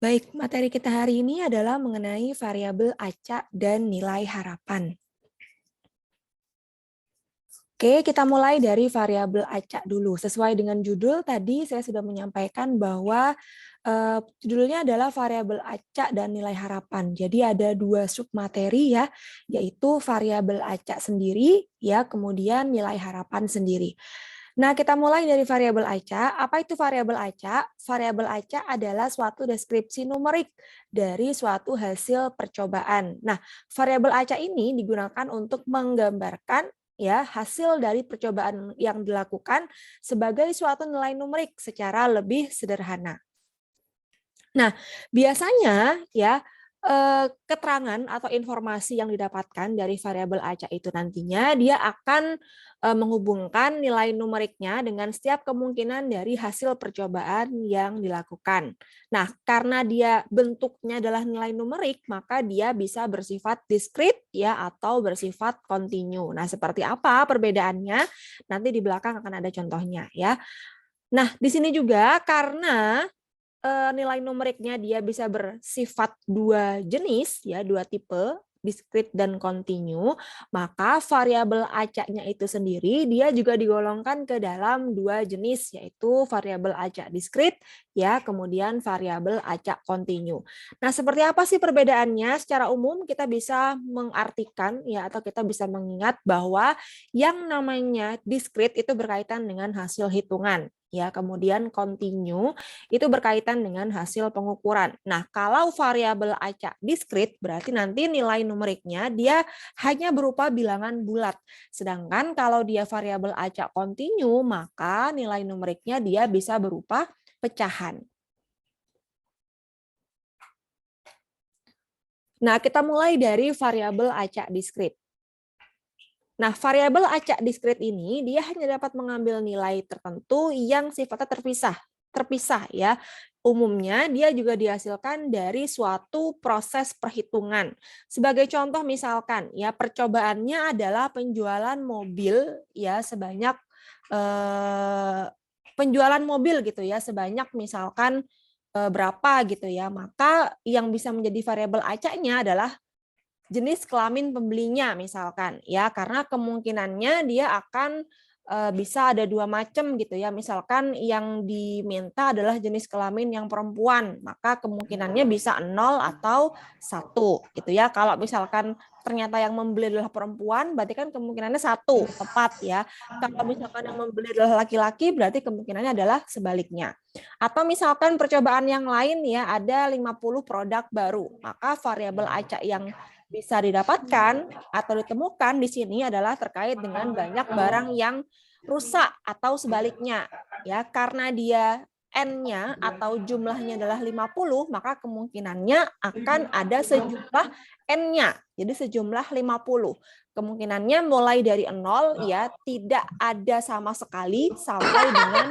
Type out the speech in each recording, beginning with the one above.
Baik, materi kita hari ini adalah mengenai variabel acak dan nilai harapan. Oke, kita mulai dari variabel acak dulu. Sesuai dengan judul tadi saya sudah menyampaikan bahwa judulnya adalah variabel acak dan nilai harapan. Jadi ada dua submateri ya, yaitu variabel acak sendiri ya, kemudian nilai harapan sendiri. Nah, kita mulai dari variabel acak. Apa itu variabel acak? Variabel acak adalah suatu deskripsi numerik dari suatu hasil percobaan. Nah, variabel acak ini digunakan untuk menggambarkan ya hasil dari percobaan yang dilakukan sebagai suatu nilai numerik secara lebih sederhana. Nah, biasanya ya keterangan atau informasi yang didapatkan dari variabel acak itu nantinya dia akan menghubungkan nilai numeriknya dengan setiap kemungkinan dari hasil percobaan yang dilakukan. Nah, karena dia bentuknya adalah nilai numerik, maka dia bisa bersifat diskrit ya atau bersifat kontinu. Nah, seperti apa perbedaannya? Nanti di belakang akan ada contohnya ya. Nah, di sini juga karena nilai numeriknya dia bisa bersifat dua jenis ya, dua tipe, diskrit dan kontinu, maka variabel acaknya itu sendiri dia juga digolongkan ke dalam dua jenis, yaitu variabel acak diskrit ya, kemudian variabel acak kontinu. Nah, seperti apa sih perbedaannya? Secara umum kita bisa mengartikan ya atau kita bisa mengingat bahwa yang namanya diskrit itu berkaitan dengan hasil hitungan ya, kemudian kontinu itu berkaitan dengan hasil pengukuran. Nah, kalau variabel acak diskrit berarti nanti nilai numeriknya dia hanya berupa bilangan bulat. Sedangkan kalau dia variabel acak kontinu, maka nilai numeriknya dia bisa berupa pecahan. Nah, kita mulai dari variabel acak diskrit. Nah, variabel acak diskrit ini dia hanya dapat mengambil nilai tertentu yang sifatnya terpisah ya. Umumnya dia juga dihasilkan dari suatu proses perhitungan. Sebagai contoh misalkan ya percobaannya adalah penjualan mobil ya sebanyak penjualan mobil gitu ya sebanyak misalkan berapa gitu ya. Maka yang bisa menjadi variabel acaknya adalah jenis kelamin pembelinya misalkan ya, karena kemungkinannya dia akan bisa ada dua macam gitu ya. Misalkan yang diminta adalah jenis kelamin yang perempuan, maka kemungkinannya bisa 0 atau 1 gitu ya. Kalau misalkan ternyata yang membeli adalah perempuan, berarti kan kemungkinannya 1, tepat ya. Kalau misalkan yang membeli adalah laki-laki, berarti kemungkinannya adalah sebaliknya. Atau misalkan percobaan yang lain ya, ada 50 produk baru, maka variabel acak yang bisa didapatkan atau ditemukan di sini adalah terkait dengan banyak barang yang rusak atau sebaliknya. Ya, karena dia N-nya atau jumlahnya adalah 50, maka kemungkinannya akan ada sejumlah N-nya. Jadi sejumlah 50. Kemungkinannya mulai dari 0 ya, tidak ada sama sekali sampai dengan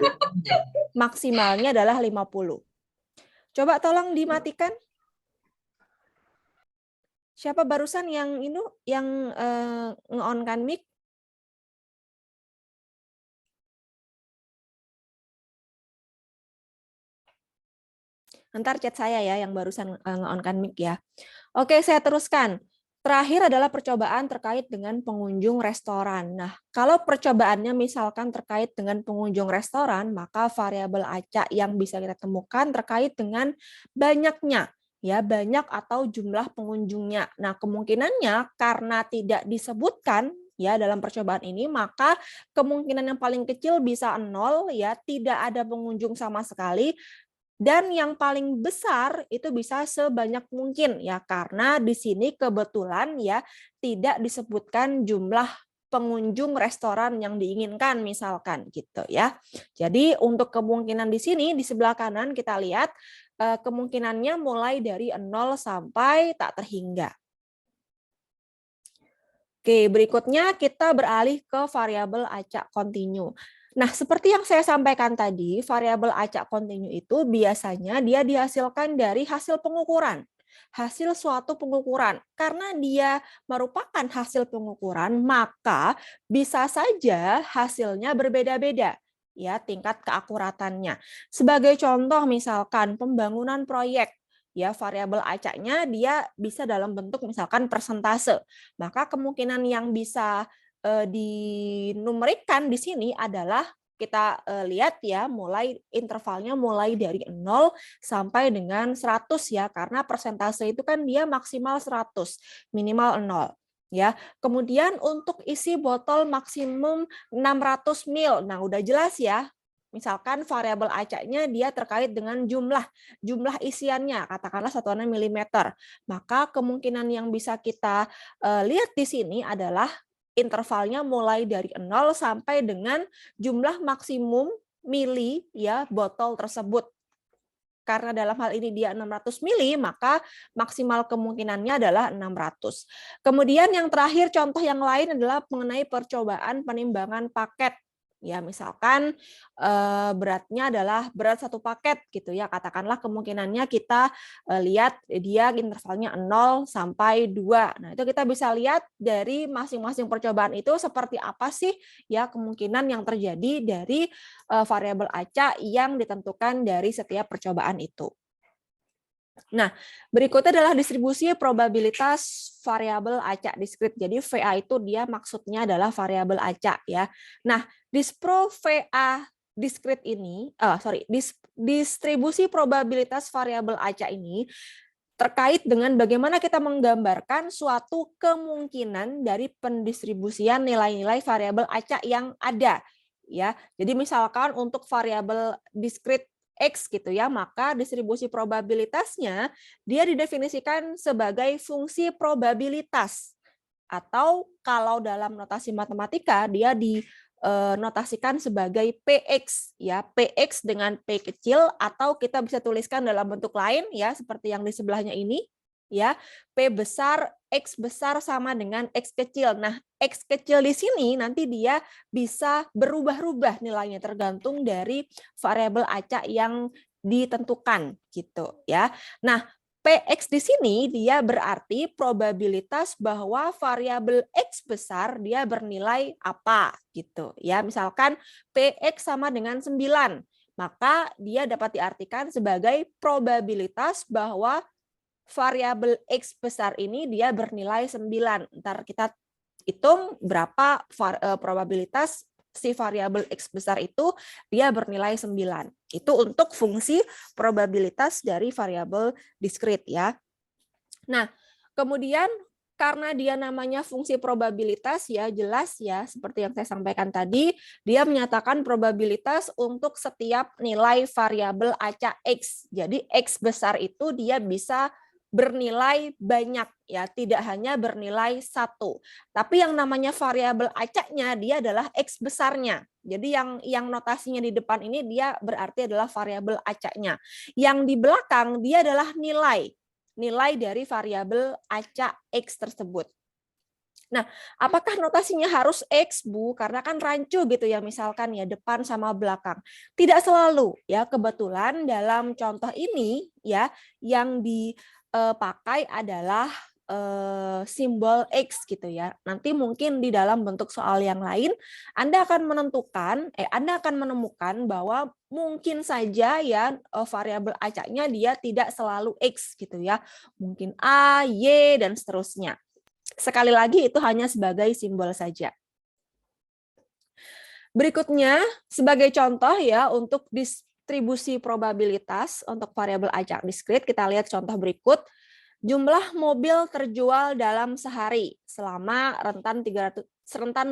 maksimalnya adalah 50. Coba tolong dimatikan. Siapa barusan yang nge-on-kan mic? Ntar chat saya ya yang barusan nge-on-kan mic ya. Oke, saya teruskan. Terakhir adalah percobaan terkait dengan pengunjung restoran. Nah, kalau percobaannya misalkan terkait dengan pengunjung restoran, maka variabel acak yang bisa kita temukan terkait dengan banyaknya, ya banyak atau jumlah pengunjungnya. Nah, kemungkinannya karena tidak disebutkan ya dalam percobaan ini, maka kemungkinan yang paling kecil bisa 0 ya, tidak ada pengunjung sama sekali. Dan yang paling besar itu bisa sebanyak mungkin ya, karena di sini kebetulan ya tidak disebutkan jumlah pengunjung restoran yang diinginkan misalkan gitu ya. Jadi untuk kemungkinan di sini di sebelah kanan kita lihat kemungkinannya mulai dari 0 sampai tak terhingga. Oke, berikutnya kita beralih ke variabel acak kontinu. Nah, seperti yang saya sampaikan tadi, variabel acak kontinu itu biasanya dia dihasilkan dari hasil pengukuran. Hasil suatu pengukuran. Karena dia merupakan hasil pengukuran, maka bisa saja hasilnya berbeda-beda ya tingkat keakuratannya. Sebagai contoh misalkan pembangunan proyek. ya variabel acaknya dia bisa dalam bentuk misalkan persentase. Maka kemungkinan yang bisa dinumerikkan di sini adalah kita lihat ya intervalnya mulai dari 0 sampai dengan 100 ya, karena persentase itu kan dia maksimal 100, minimal 0 ya. Kemudian untuk isi botol maksimum 600 ml. Nah, udah jelas ya. Misalkan variabel acaknya dia terkait dengan jumlah isiannya, katakanlah satuannya milimeter. Maka kemungkinan yang bisa kita lihat di sini adalah intervalnya mulai dari 0 sampai dengan jumlah maksimum mili ya botol tersebut. Karena dalam hal ini dia 600 mili, maka maksimal kemungkinannya adalah 600. Kemudian yang terakhir contoh yang lain adalah mengenai percobaan penimbangan paket. Ya, misalkan beratnya adalah berat satu paket gitu ya. Katakanlah kemungkinannya kita lihat dia intervalnya 0 sampai 2. Nah, itu kita bisa lihat dari masing-masing percobaan itu seperti apa sih ya kemungkinan yang terjadi dari variabel acak yang ditentukan dari setiap percobaan itu. Nah, berikutnya adalah distribusi probabilitas variabel acak diskrit. Jadi VA itu dia maksudnya adalah variabel acak ya. Nah, dispro VA diskrit ini, distribusi probabilitas variabel acak ini terkait dengan bagaimana kita menggambarkan suatu kemungkinan dari pendistribusian nilai-nilai variabel acak yang ada ya. Jadi misalkan untuk variabel diskrit X gitu ya, maka distribusi probabilitasnya dia didefinisikan sebagai fungsi probabilitas. Atau kalau dalam notasi matematika dia dinotasikan sebagai PX ya, PX dengan P kecil, atau kita bisa tuliskan dalam bentuk lain ya seperti yang di sebelahnya ini ya, P besar X besar sama dengan X kecil. Nah, X kecil di sini nanti dia bisa berubah-ubah nilainya tergantung dari variabel acak yang ditentukan gitu ya. Nah, PX di sini dia berarti probabilitas bahwa variabel X besar dia bernilai apa gitu ya. Misalkan PX sama dengan 9, maka dia dapat diartikan sebagai probabilitas bahwa variabel X besar ini dia bernilai 9. Ntar kita hitung berapa probabilitas si variabel X besar itu dia bernilai 9. Itu untuk fungsi probabilitas dari variabel diskrit ya. Nah, kemudian karena dia namanya fungsi probabilitas ya jelas ya seperti yang saya sampaikan tadi, dia menyatakan probabilitas untuk setiap nilai variabel acak X. Jadi X besar itu dia bisa bernilai banyak ya, tidak hanya bernilai 1. Tapi yang namanya variabel acaknya dia adalah X besarnya. Jadi yang notasinya di depan ini dia berarti adalah variabel acaknya. Yang di belakang dia adalah nilai dari variabel acak X tersebut. Nah, apakah notasinya harus X, Bu? Karena kan rancu gitu ya, misalkan ya depan sama belakang. Tidak selalu ya, kebetulan dalam contoh ini ya yang dipakai adalah simbol X gitu ya. Nanti mungkin di dalam bentuk soal yang lain Anda akan menemukan bahwa mungkin saja ya variabel acaknya dia tidak selalu X gitu ya. Mungkin A, Y dan seterusnya. Sekali lagi itu hanya sebagai simbol saja. Berikutnya sebagai contoh ya untuk distribusi probabilitas untuk variabel acak diskrit, kita lihat contoh berikut. Jumlah mobil terjual dalam sehari selama rentan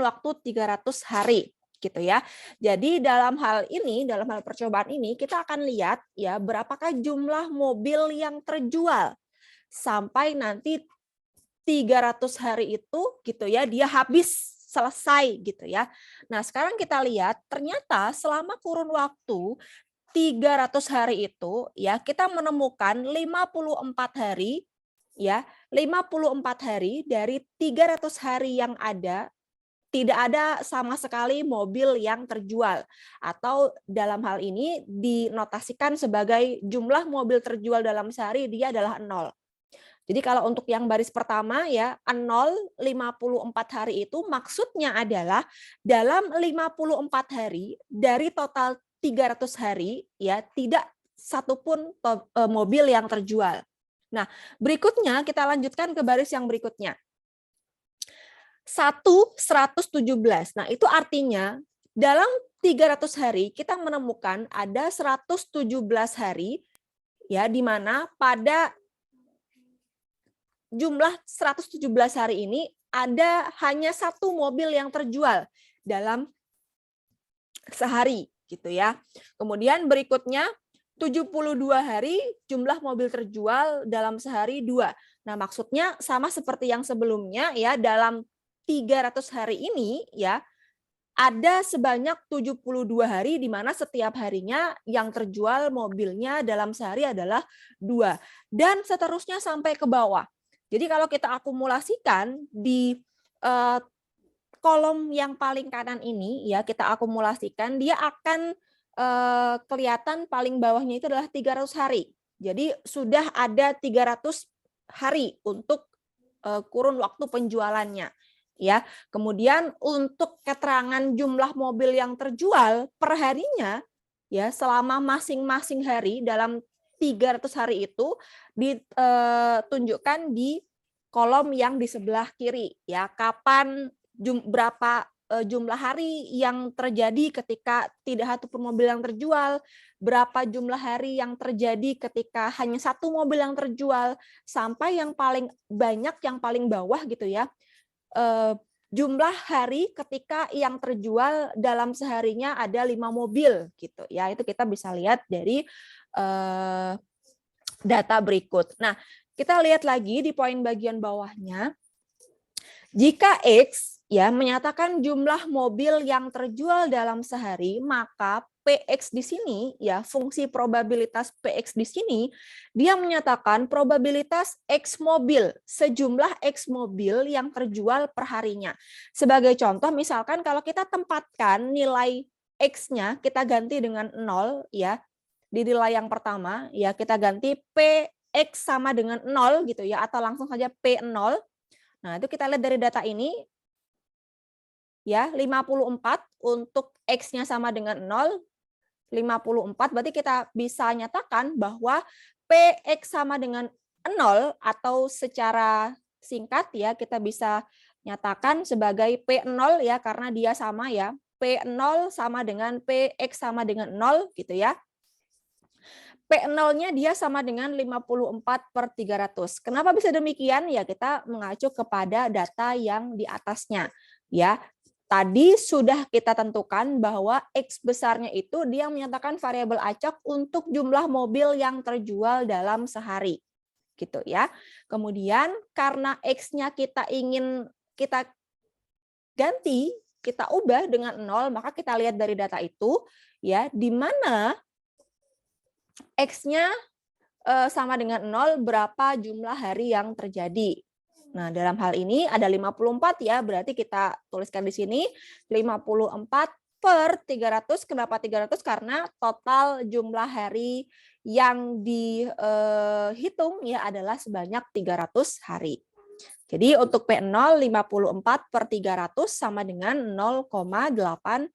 waktu 300 hari gitu ya. Jadi dalam hal percobaan ini kita akan lihat ya berapakah jumlah mobil yang terjual sampai nanti 300 hari itu gitu ya dia habis selesai gitu ya. Nah, sekarang kita lihat ternyata selama kurun waktu 300 hari itu ya kita menemukan 54 hari ya, 54 hari dari 300 hari yang ada tidak ada sama sekali mobil yang terjual, atau dalam hal ini dinotasikan sebagai jumlah mobil terjual dalam sehari dia adalah 0. Jadi kalau untuk yang baris pertama ya 0 54 hari itu maksudnya adalah dalam 54 hari dari total 300 hari ya tidak satupun mobil yang terjual Nah, berikutnya kita lanjutkan ke baris yang berikutnya. 117. Nah, itu artinya dalam 300 hari kita menemukan ada 117 hari ya di mana pada jumlah 117 hari ini ada hanya satu mobil yang terjual dalam sehari gitu ya. Kemudian berikutnya 72 hari jumlah mobil terjual dalam sehari 2. Nah, maksudnya sama seperti yang sebelumnya ya, dalam 300 hari ini ya ada sebanyak 72 hari di mana setiap harinya yang terjual mobilnya dalam sehari adalah 2 dan seterusnya sampai ke bawah. Jadi kalau kita akumulasikan di kolom yang paling kanan ini ya, kita akumulasikan, dia akan kelihatan paling bawahnya itu adalah 300 hari. Jadi sudah ada 300 hari untuk kurun waktu penjualannya. Ya, kemudian untuk keterangan jumlah mobil yang terjual per harinya ya selama masing-masing hari dalam 300 hari itu ditunjukkan di kolom yang di sebelah kiri ya, kapan berapa jumlah hari yang terjadi ketika tidak satu pun mobil yang terjual, berapa jumlah hari yang terjadi ketika hanya satu mobil yang terjual, sampai yang paling banyak yang paling bawah gitu ya, jumlah hari ketika yang terjual dalam seharinya ada 5 mobil gitu ya. Itu kita bisa lihat dari data berikut. Nah, kita lihat lagi di poin bagian bawahnya. Jika X ya menyatakan jumlah mobil yang terjual dalam sehari, maka PX di sini ya, fungsi probabilitas PX di sini dia menyatakan probabilitas X mobil, sejumlah X mobil yang terjual per harinya. Sebagai contoh misalkan kalau kita tempatkan nilai X-nya kita ganti dengan 0 ya. Di nilai yang pertama ya kita ganti PX sama dengan 0 gitu ya, atau langsung saja P0. Nah, itu kita lihat dari data ini ya, 54 untuk X-nya sama dengan 0, 54 berarti kita bisa nyatakan bahwa PX sama dengan 0 atau secara singkat ya kita bisa nyatakan sebagai P0 ya karena dia sama ya. P0 sama dengan PX sama dengan 0 gitu ya. P0-nya dia sama dengan 54/300. Kenapa bisa demikian? Ya kita mengacu kepada data yang di atasnya. Ya, tadi sudah kita tentukan bahwa X besarnya itu dia menyatakan variabel acak untuk jumlah mobil yang terjual dalam sehari. Gitu ya. Kemudian karena X-nya kita ingin kita ganti, kita ubah dengan 0, maka kita lihat dari data itu ya di mana X-nya sama dengan 0, berapa jumlah hari yang terjadi. Nah, dalam hal ini ada 54 ya, berarti kita tuliskan di sini 54/300. Kenapa 300? Karena total jumlah hari yang dihitung ya adalah sebanyak 300 hari. Jadi untuk P0 54/300 sama dengan 0,18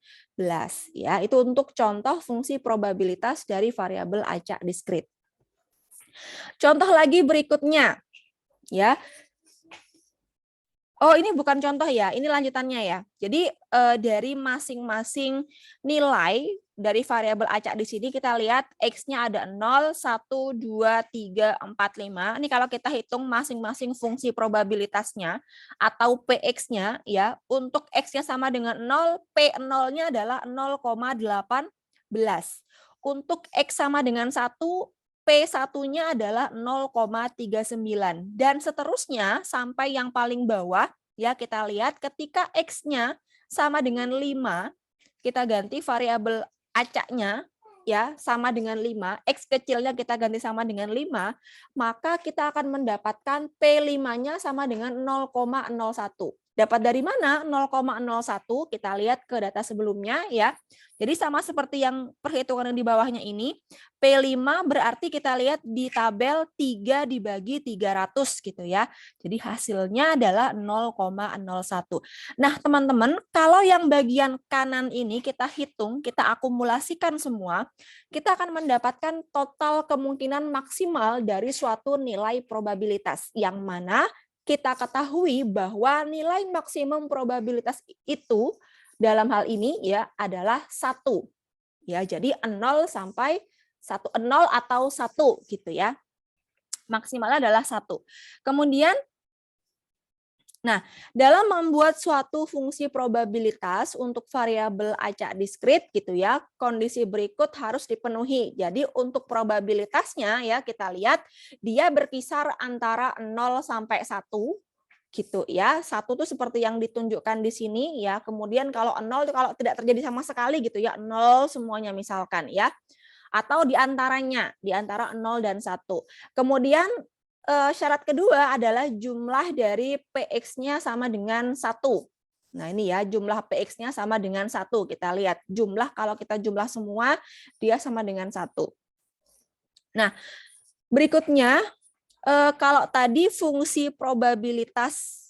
ya. Itu untuk contoh fungsi probabilitas dari variabel acak diskrit. Contoh lagi berikutnya ya. Oh, ini bukan contoh ya, ini lanjutannya ya. Jadi dari masing-masing nilai dari variabel acak di sini kita lihat X-nya ada 0, 1, 2, 3, 4, 5. Ini kalau kita hitung masing-masing fungsi probabilitasnya atau PX-nya ya, untuk X-nya sama dengan 0, P0-nya adalah 0,18. Untuk X sama dengan 1, P1-nya adalah 0,39 dan seterusnya sampai yang paling bawah ya kita lihat ketika X-nya sama dengan 5 kita ganti variabel acaknya ya sama dengan 5, X kecilnya kita ganti sama dengan 5, maka kita akan mendapatkan P5-nya sama dengan 0,01. Dapat dari mana 0,01? Kita lihat ke data sebelumnya ya. Jadi sama seperti yang perhitungan yang di bawahnya ini, P5 berarti kita lihat di tabel 3 dibagi 300 gitu ya. Jadi hasilnya adalah 0,01. Nah, teman-teman, kalau yang bagian kanan ini kita hitung, kita akumulasikan semua, kita akan mendapatkan total kemungkinan maksimal dari suatu nilai probabilitas yang mana kita ketahui bahwa nilai maksimum probabilitas itu dalam hal ini ya adalah 1. Ya, jadi 0 sampai 1, 0 atau 1 gitu ya. Maksimalnya adalah 1. Kemudian dalam membuat suatu fungsi probabilitas untuk variabel acak diskrit gitu ya, kondisi berikut harus dipenuhi. Jadi untuk probabilitasnya ya kita lihat dia berkisar antara 0 sampai 1 gitu ya. 1 tuh seperti yang ditunjukkan di sini ya. Kemudian kalau 0 kalau tidak terjadi sama sekali gitu ya, 0 semuanya misalkan ya. Atau di antara 0 dan 1. Kemudian syarat kedua adalah jumlah dari PX-nya sama dengan 1. Nah ini ya, jumlah PX-nya sama dengan 1. Kita lihat, jumlah kalau kita jumlah semua, dia sama dengan 1. Nah, berikutnya, kalau tadi fungsi probabilitas,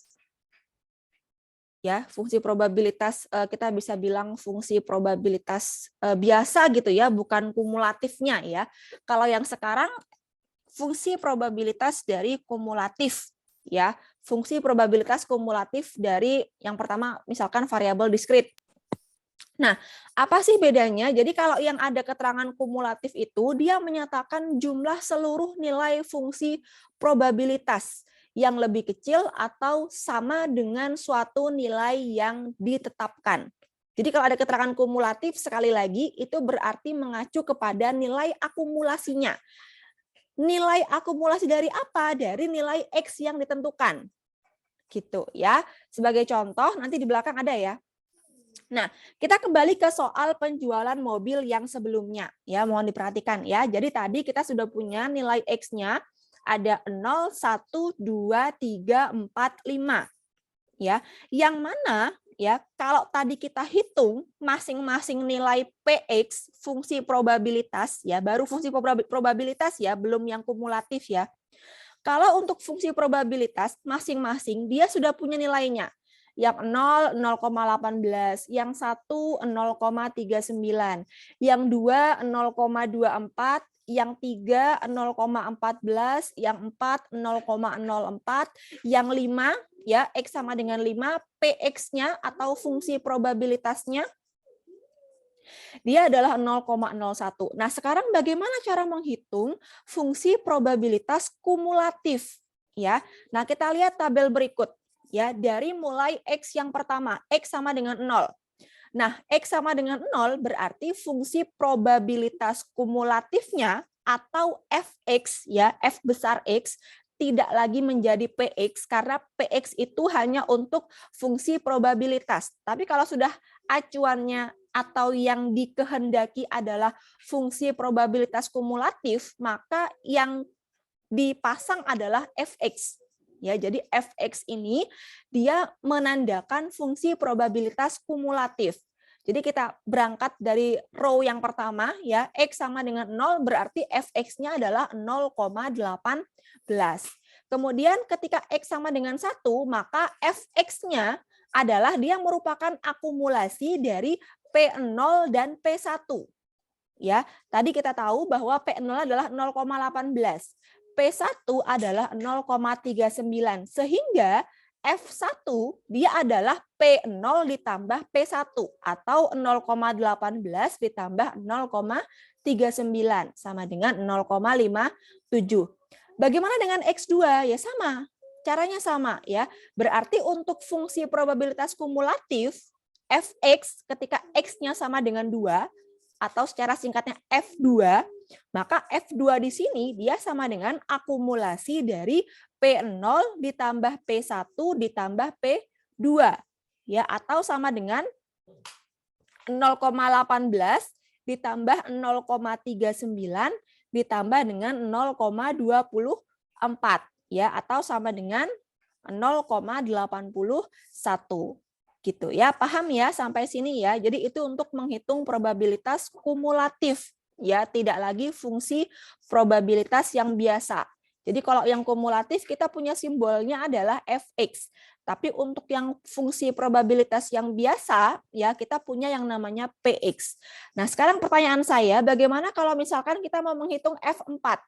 ya fungsi probabilitas kita bisa bilang fungsi probabilitas biasa gitu ya, bukan kumulatifnya ya. Kalau yang sekarang fungsi probabilitas dari kumulatif ya, fungsi probabilitas kumulatif dari yang pertama misalkan variabel diskrit. Nah, apa sih bedanya? Jadi kalau yang ada keterangan kumulatif itu dia menyatakan jumlah seluruh nilai fungsi probabilitas yang lebih kecil atau sama dengan suatu nilai yang ditetapkan. Jadi kalau ada keterangan kumulatif sekali lagi itu berarti mengacu kepada nilai akumulasinya. Nilai akumulasi dari apa? Dari nilai X yang ditentukan. Gitu ya. Sebagai contoh, nanti di belakang ada ya. Nah, kita kembali ke soal penjualan mobil yang sebelumnya. Ya, mohon diperhatikan ya. Jadi tadi kita sudah punya nilai X-nya ada 0, 1, 2, 3, 4, 5. Ya, yang mana ya kalau tadi kita hitung masing-masing nilai PX fungsi probabilitas ya, baru fungsi probabilitas ya, belum yang kumulatif ya. Kalau untuk fungsi probabilitas masing-masing dia sudah punya nilainya. Yang 0 0,18, yang 1 0,39, yang 2 0,24, yang 3 0,14, yang 4 0,04, yang 5 ya X sama dengan 5, PX-nya atau fungsi probabilitasnya dia adalah 0,01. Nah, sekarang bagaimana cara menghitung fungsi probabilitas kumulatif ya? Nah, kita lihat tabel berikut ya, dari mulai X yang pertama, X sama dengan 0. Nah, X sama dengan 0 berarti fungsi probabilitas kumulatifnya atau Fx ya, F besar X tidak lagi menjadi PX karena PX itu hanya untuk fungsi probabilitas. Tapi kalau sudah acuannya atau yang dikehendaki adalah fungsi probabilitas kumulatif, maka yang dipasang adalah Fx. Ya, jadi Fx ini dia menandakan fungsi probabilitas kumulatif. Jadi kita berangkat dari row yang pertama ya, X sama dengan 0 berarti Fx-nya adalah 0,18. Kemudian ketika X sama dengan 1, maka Fx-nya adalah dia merupakan akumulasi dari P0 dan P1. Ya, tadi kita tahu bahwa P0 adalah 0,18. P1 adalah 0,39 sehingga F1 dia adalah P0 ditambah P1 atau 0,18 ditambah 0,39 sama dengan 0,57. Bagaimana dengan X2? Ya sama, caranya sama ya. Berarti untuk fungsi probabilitas kumulatif Fx ketika X-nya sama dengan 2 atau secara singkatnya F2, maka F2 di sini dia sama dengan akumulasi dari P0 ditambah P1 ditambah P2 ya, atau sama dengan 0,18 ditambah 0,39 ditambah dengan 0,24 ya, atau sama dengan 0,81 gitu ya. Paham ya sampai sini ya. Jadi itu untuk menghitung probabilitas kumulatif ya, tidak lagi fungsi probabilitas yang biasa. Jadi kalau yang kumulatif kita punya simbolnya adalah fx. Tapi untuk yang fungsi probabilitas yang biasa ya kita punya yang namanya px. Nah, sekarang pertanyaan saya, bagaimana kalau misalkan kita mau menghitung f4?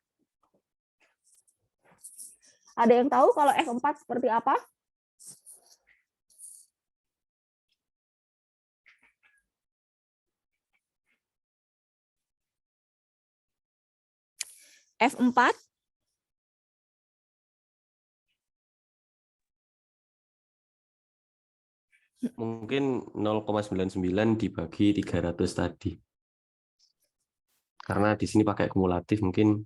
Ada yang tahu kalau f4 seperti apa? F4 mungkin 0,99 dibagi 300 tadi. Karena di sini pakai kumulatif, mungkin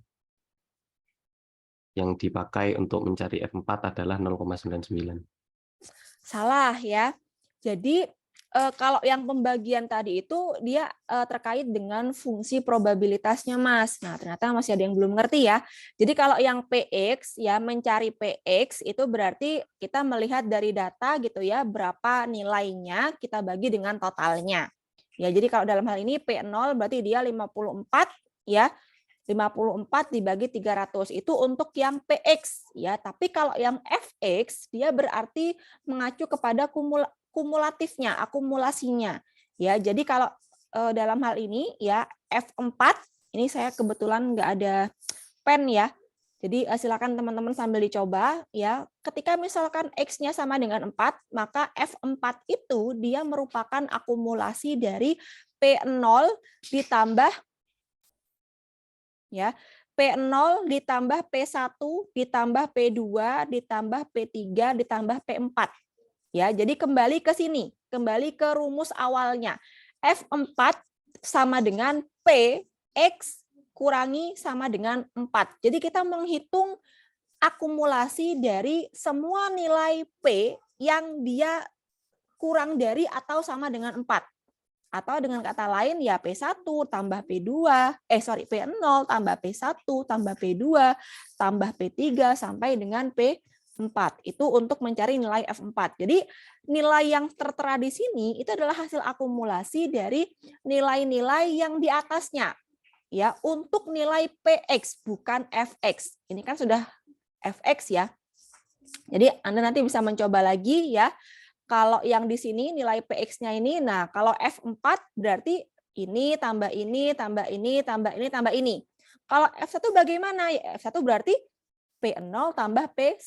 yang dipakai untuk mencari F4 adalah 0,99. Salah ya. Jadi kalau yang pembagian tadi itu dia terkait dengan fungsi probabilitasnya, Mas. Nah, ternyata masih ada yang belum ngerti ya. Jadi kalau yang PX ya mencari PX itu berarti kita melihat dari data gitu ya, berapa nilainya kita bagi dengan totalnya. Ya, jadi kalau dalam hal ini P0 berarti dia 54 ya. 54 dibagi 300 itu untuk yang PX ya, tapi kalau yang FX dia berarti mengacu kepada kumulatifnya, akumulasinya. Ya, jadi kalau dalam hal ini ya F4 ini saya kebetulan nggak ada pen ya. Jadi silakan teman-teman sambil dicoba ya. Ketika misalkan X-nya sama dengan 4, maka F4 itu dia merupakan akumulasi dari P0 ditambah ya. P0 ditambah P1 ditambah P2 ditambah P3 ditambah P4. Ya, jadi kembali ke sini, kembali ke rumus awalnya. F4 sama dengan P X kurangi sama dengan 4. Jadi kita menghitung akumulasi dari semua nilai P yang dia kurang dari atau sama dengan 4. Atau dengan kata lain ya P1 tambah P2, P0 tambah P1 tambah P2 tambah P3 sampai dengan P4. Itu untuk mencari nilai F4. Jadi nilai yang tertera di sini itu adalah hasil akumulasi dari nilai-nilai yang di atasnya. Ya, untuk nilai PX bukan FX. Ini kan sudah FX ya. Jadi Anda nanti bisa mencoba lagi ya. Kalau yang di sini nilai PX-nya ini, nah kalau F4 berarti ini tambah ini, tambah ini, tambah ini, tambah ini. Kalau F1 bagaimana? F1 berarti P0 tambah P1.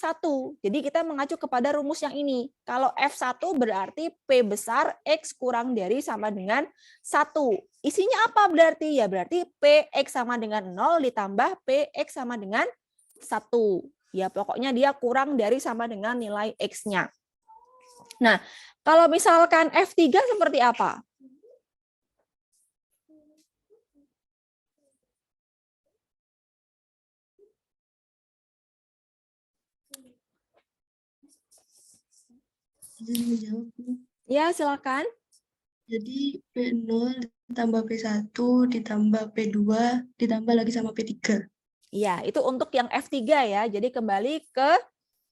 Jadi kita mengacu kepada rumus yang ini. Kalau F1 berarti P besar X kurang dari sama dengan 1. Isinya apa berarti? Ya berarti PX sama dengan 0 ditambah PX sama dengan 1. Ya pokoknya dia kurang dari sama dengan nilai X-nya. Nah, kalau misalkan F3 seperti apa? Ya, silakan. Jadi P0 ditambah P1 ditambah P2 ditambah lagi sama P3. Ya, itu untuk yang F3 ya. Jadi kembali ke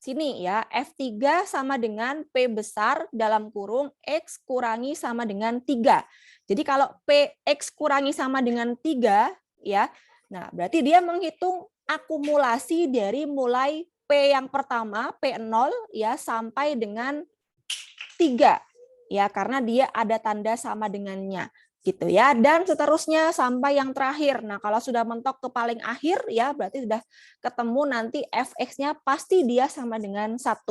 sini ya. F3 sama dengan P besar dalam kurung X kurangi sama dengan 3. Jadi kalau PX kurangi sama dengan 3 ya. Nah, berarti dia menghitung akumulasi dari mulai P yang pertama, P0 ya sampai dengan 3. Ya, karena dia ada tanda sama dengannya gitu ya, dan seterusnya sampai yang terakhir. Nah, kalau sudah mentok ke paling akhir ya berarti sudah ketemu nanti fx-nya pasti dia sama dengan 1.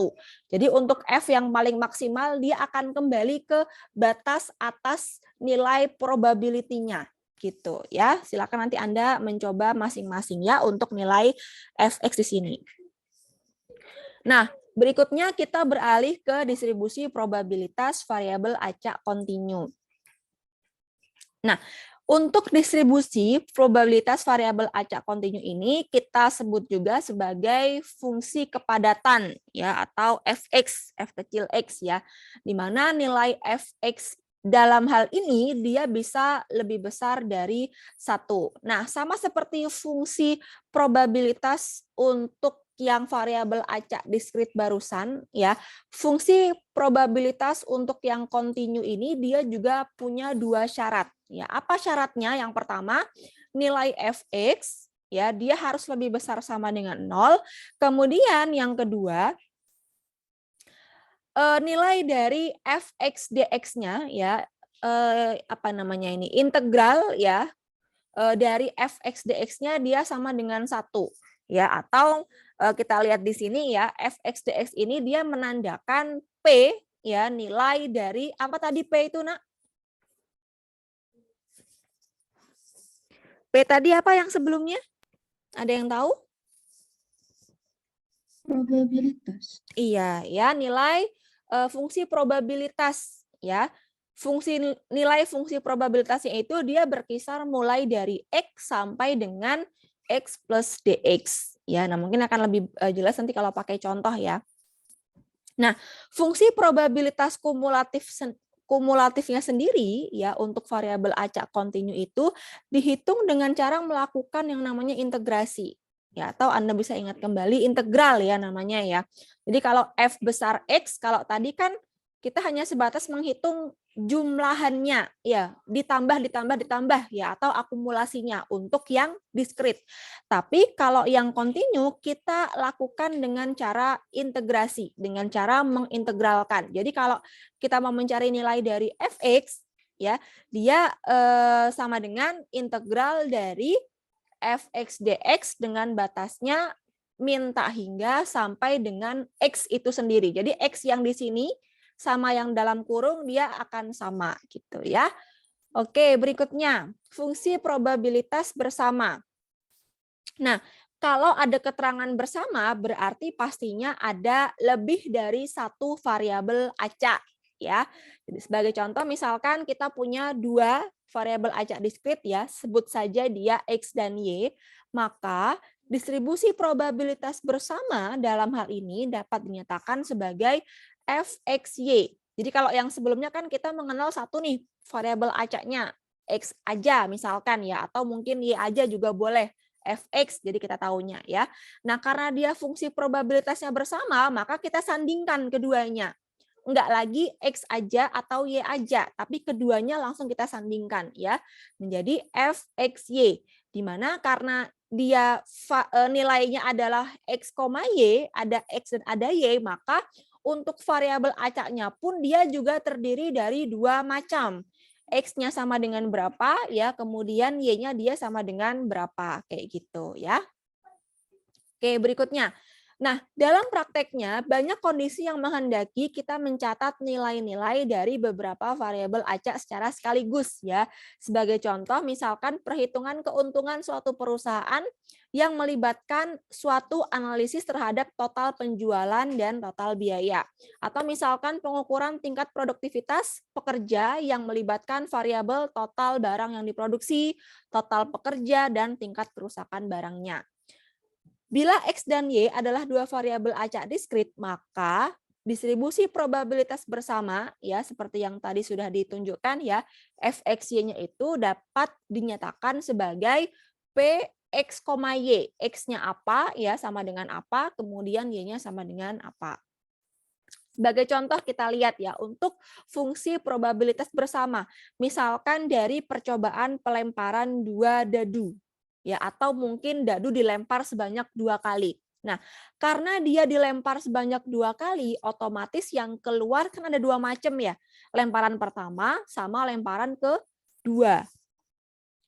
Jadi untuk f yang paling maksimal dia akan kembali ke batas atas nilai probability-nya gitu ya. Silakan nanti Anda mencoba masing-masing ya untuk nilai fx di sini. Nah, berikutnya kita beralih ke distribusi probabilitas variabel acak kontinu. Nah, untuk distribusi probabilitas variabel acak kontinu ini kita sebut juga sebagai fungsi kepadatan ya atau fx, f kecil x ya. Di mana nilai fx dalam hal ini dia bisa lebih besar dari 1. Nah, sama seperti fungsi probabilitas untuk yang variabel acak diskrit barusan ya, fungsi probabilitas untuk yang kontinu ini dia juga punya dua syarat ya. Apa syaratnya? Yang pertama, nilai fx ya dia harus lebih besar sama dengan 0. Kemudian yang kedua, nilai dari fx dx-nya ya apa namanya ini? Integral ya dari fx dx-nya dia sama dengan 1 ya, atau kita lihat di sini ya, fx dx ini dia menandakan p ya, nilai dari apa tadi p itu, Nak? P tadi apa yang sebelumnya? Ada yang tahu? Probabilitas. Iya, ya, nilai fungsi probabilitas ya. Nilai fungsi probabilitasnya itu dia berkisar mulai dari x sampai dengan x plus dx ya. Nah, mungkin akan lebih jelas nanti kalau pakai contoh ya. Nah, fungsi probabilitas kumulatifnya sendiri ya untuk variabel acak kontinu itu dihitung dengan cara melakukan yang namanya integrasi. Ya, atau Anda bisa ingat kembali integral ya namanya ya. Jadi kalau f besar x, kalau tadi kan kita hanya sebatas menghitung jumlahannya ya, ditambah ya, atau akumulasinya untuk yang diskrit. Tapi kalau yang kontinu kita lakukan dengan cara integrasi, dengan cara mengintegralkan. Jadi kalau kita mau mencari nilai dari fx ya, dia sama dengan integral dari fx dx dengan batasnya min tak hingga sampai dengan x itu sendiri. Jadi x yang di sini sama yang dalam kurung dia akan sama gitu ya. Oke, berikutnya fungsi probabilitas bersama. Nah, kalau ada keterangan bersama berarti pastinya ada lebih dari satu variabel acak ya. Jadi sebagai contoh misalkan kita punya dua variabel acak diskrit ya, sebut saja dia x dan y, maka distribusi probabilitas bersama dalam hal ini dapat dinyatakan sebagai fxy. Jadi kalau yang sebelumnya kan kita mengenal satu nih variabel acaknya x aja misalkan ya, atau mungkin y aja juga boleh, fx jadi kita tahunya ya. Nah, karena dia fungsi probabilitasnya bersama, maka kita sandingkan keduanya. Enggak lagi x aja atau y aja, tapi keduanya langsung kita sandingkan ya menjadi fxy. Di mana karena dia nilainya adalah x, y, ada x dan ada y, maka untuk variabel acaknya pun dia juga terdiri dari dua macam. X-nya sama dengan berapa ya, kemudian Y-nya dia sama dengan berapa, kayak gitu ya. Oke, berikutnya. Nah, dalam prakteknya banyak kondisi yang menghendaki kita mencatat nilai-nilai dari beberapa variabel acak secara sekaligus ya. Sebagai contoh, misalkan perhitungan keuntungan suatu perusahaan yang melibatkan suatu analisis terhadap total penjualan dan total biaya. Atau misalkan pengukuran tingkat produktivitas pekerja yang melibatkan variabel total barang yang diproduksi, total pekerja, dan tingkat kerusakan barangnya. Bila X dan Y adalah dua variabel acak diskrit, maka distribusi probabilitas bersama ya seperti yang tadi sudah ditunjukkan ya, fxy-nya itu dapat dinyatakan sebagai px, y. X-nya apa ya sama dengan apa, kemudian y-nya sama dengan apa. Sebagai contoh kita lihat ya untuk fungsi probabilitas bersama. Misalkan dari percobaan pelemparan dua dadu. Ya, atau mungkin dadu dilempar sebanyak 2 kali. Nah, karena dia dilempar sebanyak 2 kali, otomatis yang keluar kan ada 2 macam ya. Lemparan pertama sama lemparan kedua.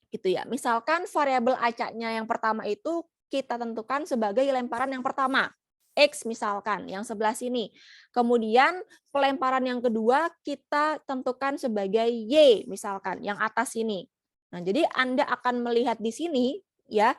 Gitu ya. Misalkan variabel acaknya yang pertama itu kita tentukan sebagai lemparan yang pertama. X misalkan, yang sebelah sini. Kemudian pelemparan yang kedua kita tentukan sebagai Y misalkan, yang atas sini. Nah, jadi Anda akan melihat di sini ya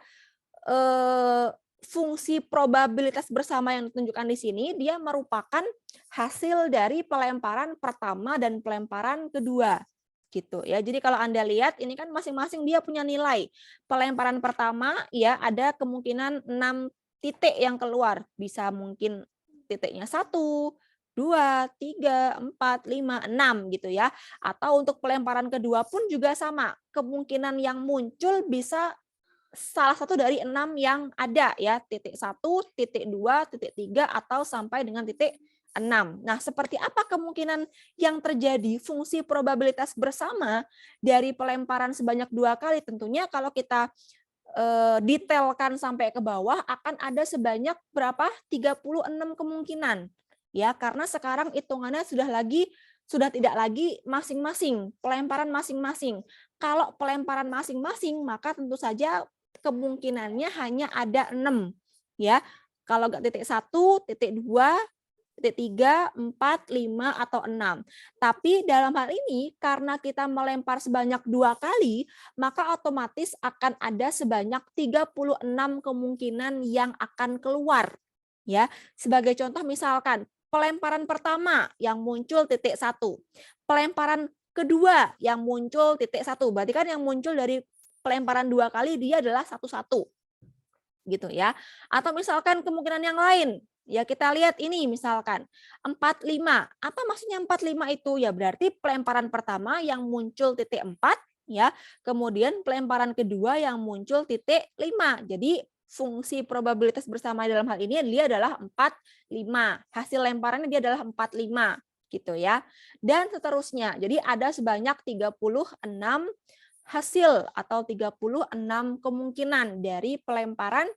fungsi probabilitas bersama yang ditunjukkan di sini dia merupakan hasil dari pelemparan pertama dan pelemparan kedua gitu ya. Jadi kalau Anda lihat ini kan masing-masing dia punya nilai. Pelemparan pertama ya ada kemungkinan 6 titik yang keluar. Bisa mungkin titiknya 1, 2, 3, 4, 5, 6 gitu ya. Atau untuk pelemparan kedua pun juga sama. Kemungkinan yang muncul bisa salah satu dari 6 yang ada ya, titik 1, titik 2, titik 3, atau sampai dengan titik 6. Nah, seperti apa kemungkinan yang terjadi fungsi probabilitas bersama dari pelemparan sebanyak 2 kali? Tentunya kalau kita detailkan sampai ke bawah akan ada sebanyak berapa? 36 kemungkinan. Ya, karena sekarang hitungannya sudah tidak lagi masing-masing, pelemparan masing-masing. Kalau pelemparan masing-masing, maka tentu saja kemungkinannya hanya ada 6. Ya, kalau nggak titik 1, titik 2, titik 3, 4, 5, atau 6. Tapi dalam hal ini, karena kita melempar sebanyak 2 kali, maka otomatis akan ada sebanyak 36 kemungkinan yang akan keluar. Ya, sebagai contoh misalkan, pelemparan pertama yang muncul titik 1, pelemparan kedua yang muncul titik 1, berarti kan yang muncul dari pelemparan 2 kali dia adalah 1-1. Gitu ya. Atau misalkan kemungkinan yang lain, ya kita lihat ini misalkan 45. Apa maksudnya 45 itu? Ya berarti pelemparan pertama yang muncul titik 4 ya, kemudian pelemparan kedua yang muncul titik 5. Jadi fungsi probabilitas bersama dalam hal ini dia adalah 45. Hasil lemparannya dia adalah 45 gitu ya. Dan seterusnya. Jadi ada sebanyak 36 hasil atau 36 kemungkinan dari pelemparan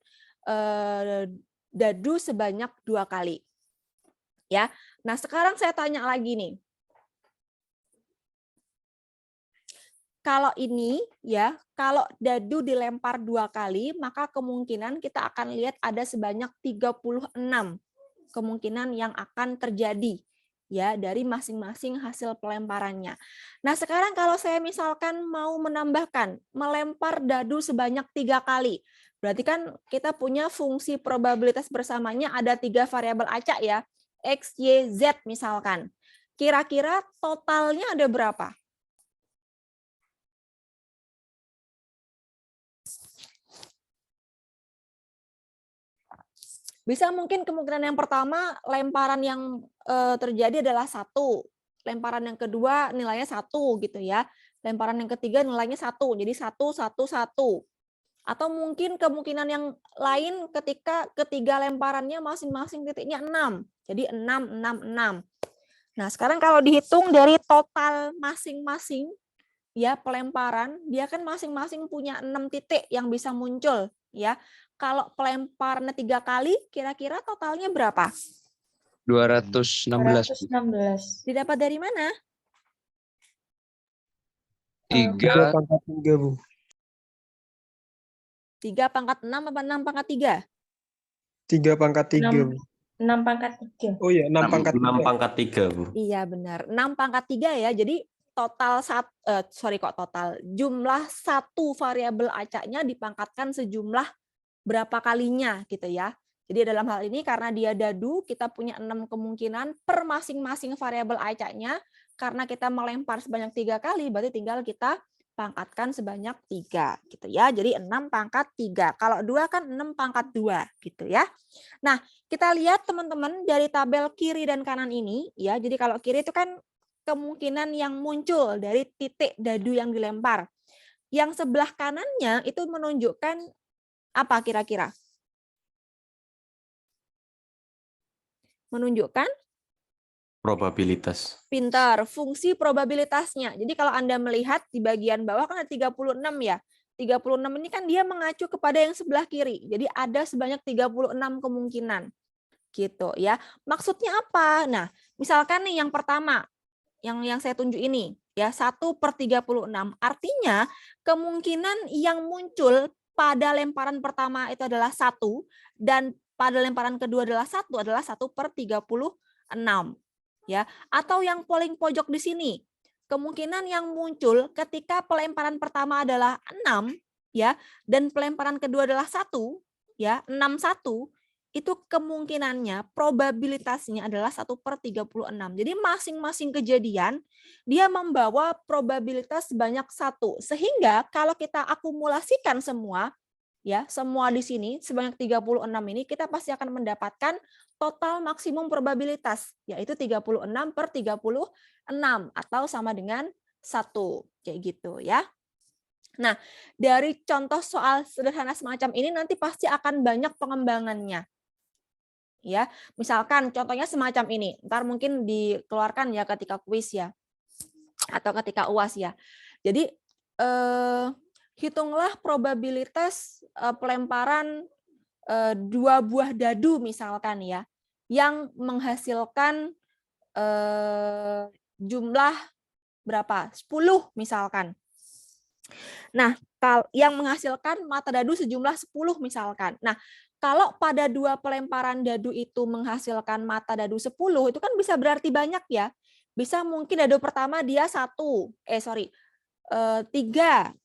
dadu sebanyak 2 kali. Ya. Nah, sekarang saya tanya lagi nih. Kalau ini ya, kalau dadu dilempar 2 kali, maka kemungkinan kita akan lihat ada sebanyak 36 kemungkinan yang akan terjadi ya dari masing-masing hasil pelemparannya. Nah, sekarang kalau saya misalkan mau menambahkan melempar dadu sebanyak 3 kali. Berarti kan kita punya fungsi probabilitas bersamanya ada 3 variabel acak ya. X, Y, Z misalkan. Kira-kira totalnya ada berapa? Bisa mungkin kemungkinan yang pertama lemparan yang terjadi adalah 1, lemparan yang kedua nilainya 1 gitu ya, lemparan yang ketiga nilainya 1, jadi 1, 1, 1. Atau mungkin kemungkinan yang lain ketika ketiga lemparannya masing-masing titiknya 6, jadi 6, 6, 6. Nah sekarang kalau dihitung dari total masing-masing ya pelemparan, dia kan masing-masing punya 6 titik yang bisa muncul ya. Kalau pelemparnya 3 kali, kira-kira totalnya berapa? 216. 216. Didapat dari mana? 3 pangkat 3, Bu. 3 pangkat 6 apa 6 pangkat 3? 3 pangkat 3, Bu. 6 pangkat 3. Oh iya, 6 pangkat 6 3. pangkat 3, Bu. Iya benar, 6 pangkat 3 ya. Jadi total jumlah satu variabel acaknya dipangkatkan sejumlah berapa kalinya gitu ya. Jadi dalam hal ini karena dia dadu, kita punya 6 kemungkinan per masing-masing variabel acaknya. Karena kita melempar sebanyak 3 kali, berarti tinggal kita pangkatkan sebanyak 3 gitu ya. Jadi 6 pangkat 3. Kalau 2 kan 6 pangkat 2 gitu ya. Nah, kita lihat teman-teman dari tabel kiri dan kanan ini ya. Jadi kalau kiri itu kan kemungkinan yang muncul dari titik dadu yang dilempar. Yang sebelah kanannya itu menunjukkan apa kira-kira? Menunjukkan Probabilitas. pintar, fungsi probabilitasnya. Jadi kalau Anda melihat di bagian bawah kan ada 36 ya. 36 ini kan dia mengacu kepada yang sebelah kiri. Jadi ada sebanyak 36 kemungkinan. Gitu ya. Maksudnya apa? Nah, misalkan nih yang pertama, yang saya tunjuk ini ya 1/36. Artinya kemungkinan yang muncul pada lemparan pertama itu adalah 1 dan pada lemparan kedua adalah 1/36 ya. Atau yang paling pojok di sini, kemungkinan yang muncul ketika pelemparan pertama adalah 6 ya dan pelemparan kedua adalah 1 ya, 61 itu kemungkinannya probabilitasnya adalah 1/36. Jadi masing-masing kejadian dia membawa probabilitas sebanyak 1. Sehingga kalau kita akumulasikan semua ya, semua di sini sebanyak 36 ini kita pasti akan mendapatkan total maksimum probabilitas yaitu 36/36 atau sama dengan 1 kayak gitu ya. Nah, dari contoh soal sederhana semacam ini nanti pasti akan banyak pengembangannya. Ya, misalkan contohnya semacam ini. Ntar mungkin dikeluarkan ya ketika kuis ya atau ketika UAS ya. Jadi hitunglah probabilitas pelemparan 2 buah dadu misalkan ya yang menghasilkan jumlah berapa? 10 misalkan. Nah, yang menghasilkan mata dadu sejumlah 10 misalkan. Nah, kalau pada 2 pelemparan dadu itu menghasilkan mata dadu 10, itu kan bisa berarti banyak ya. Bisa mungkin dadu pertama dia 3,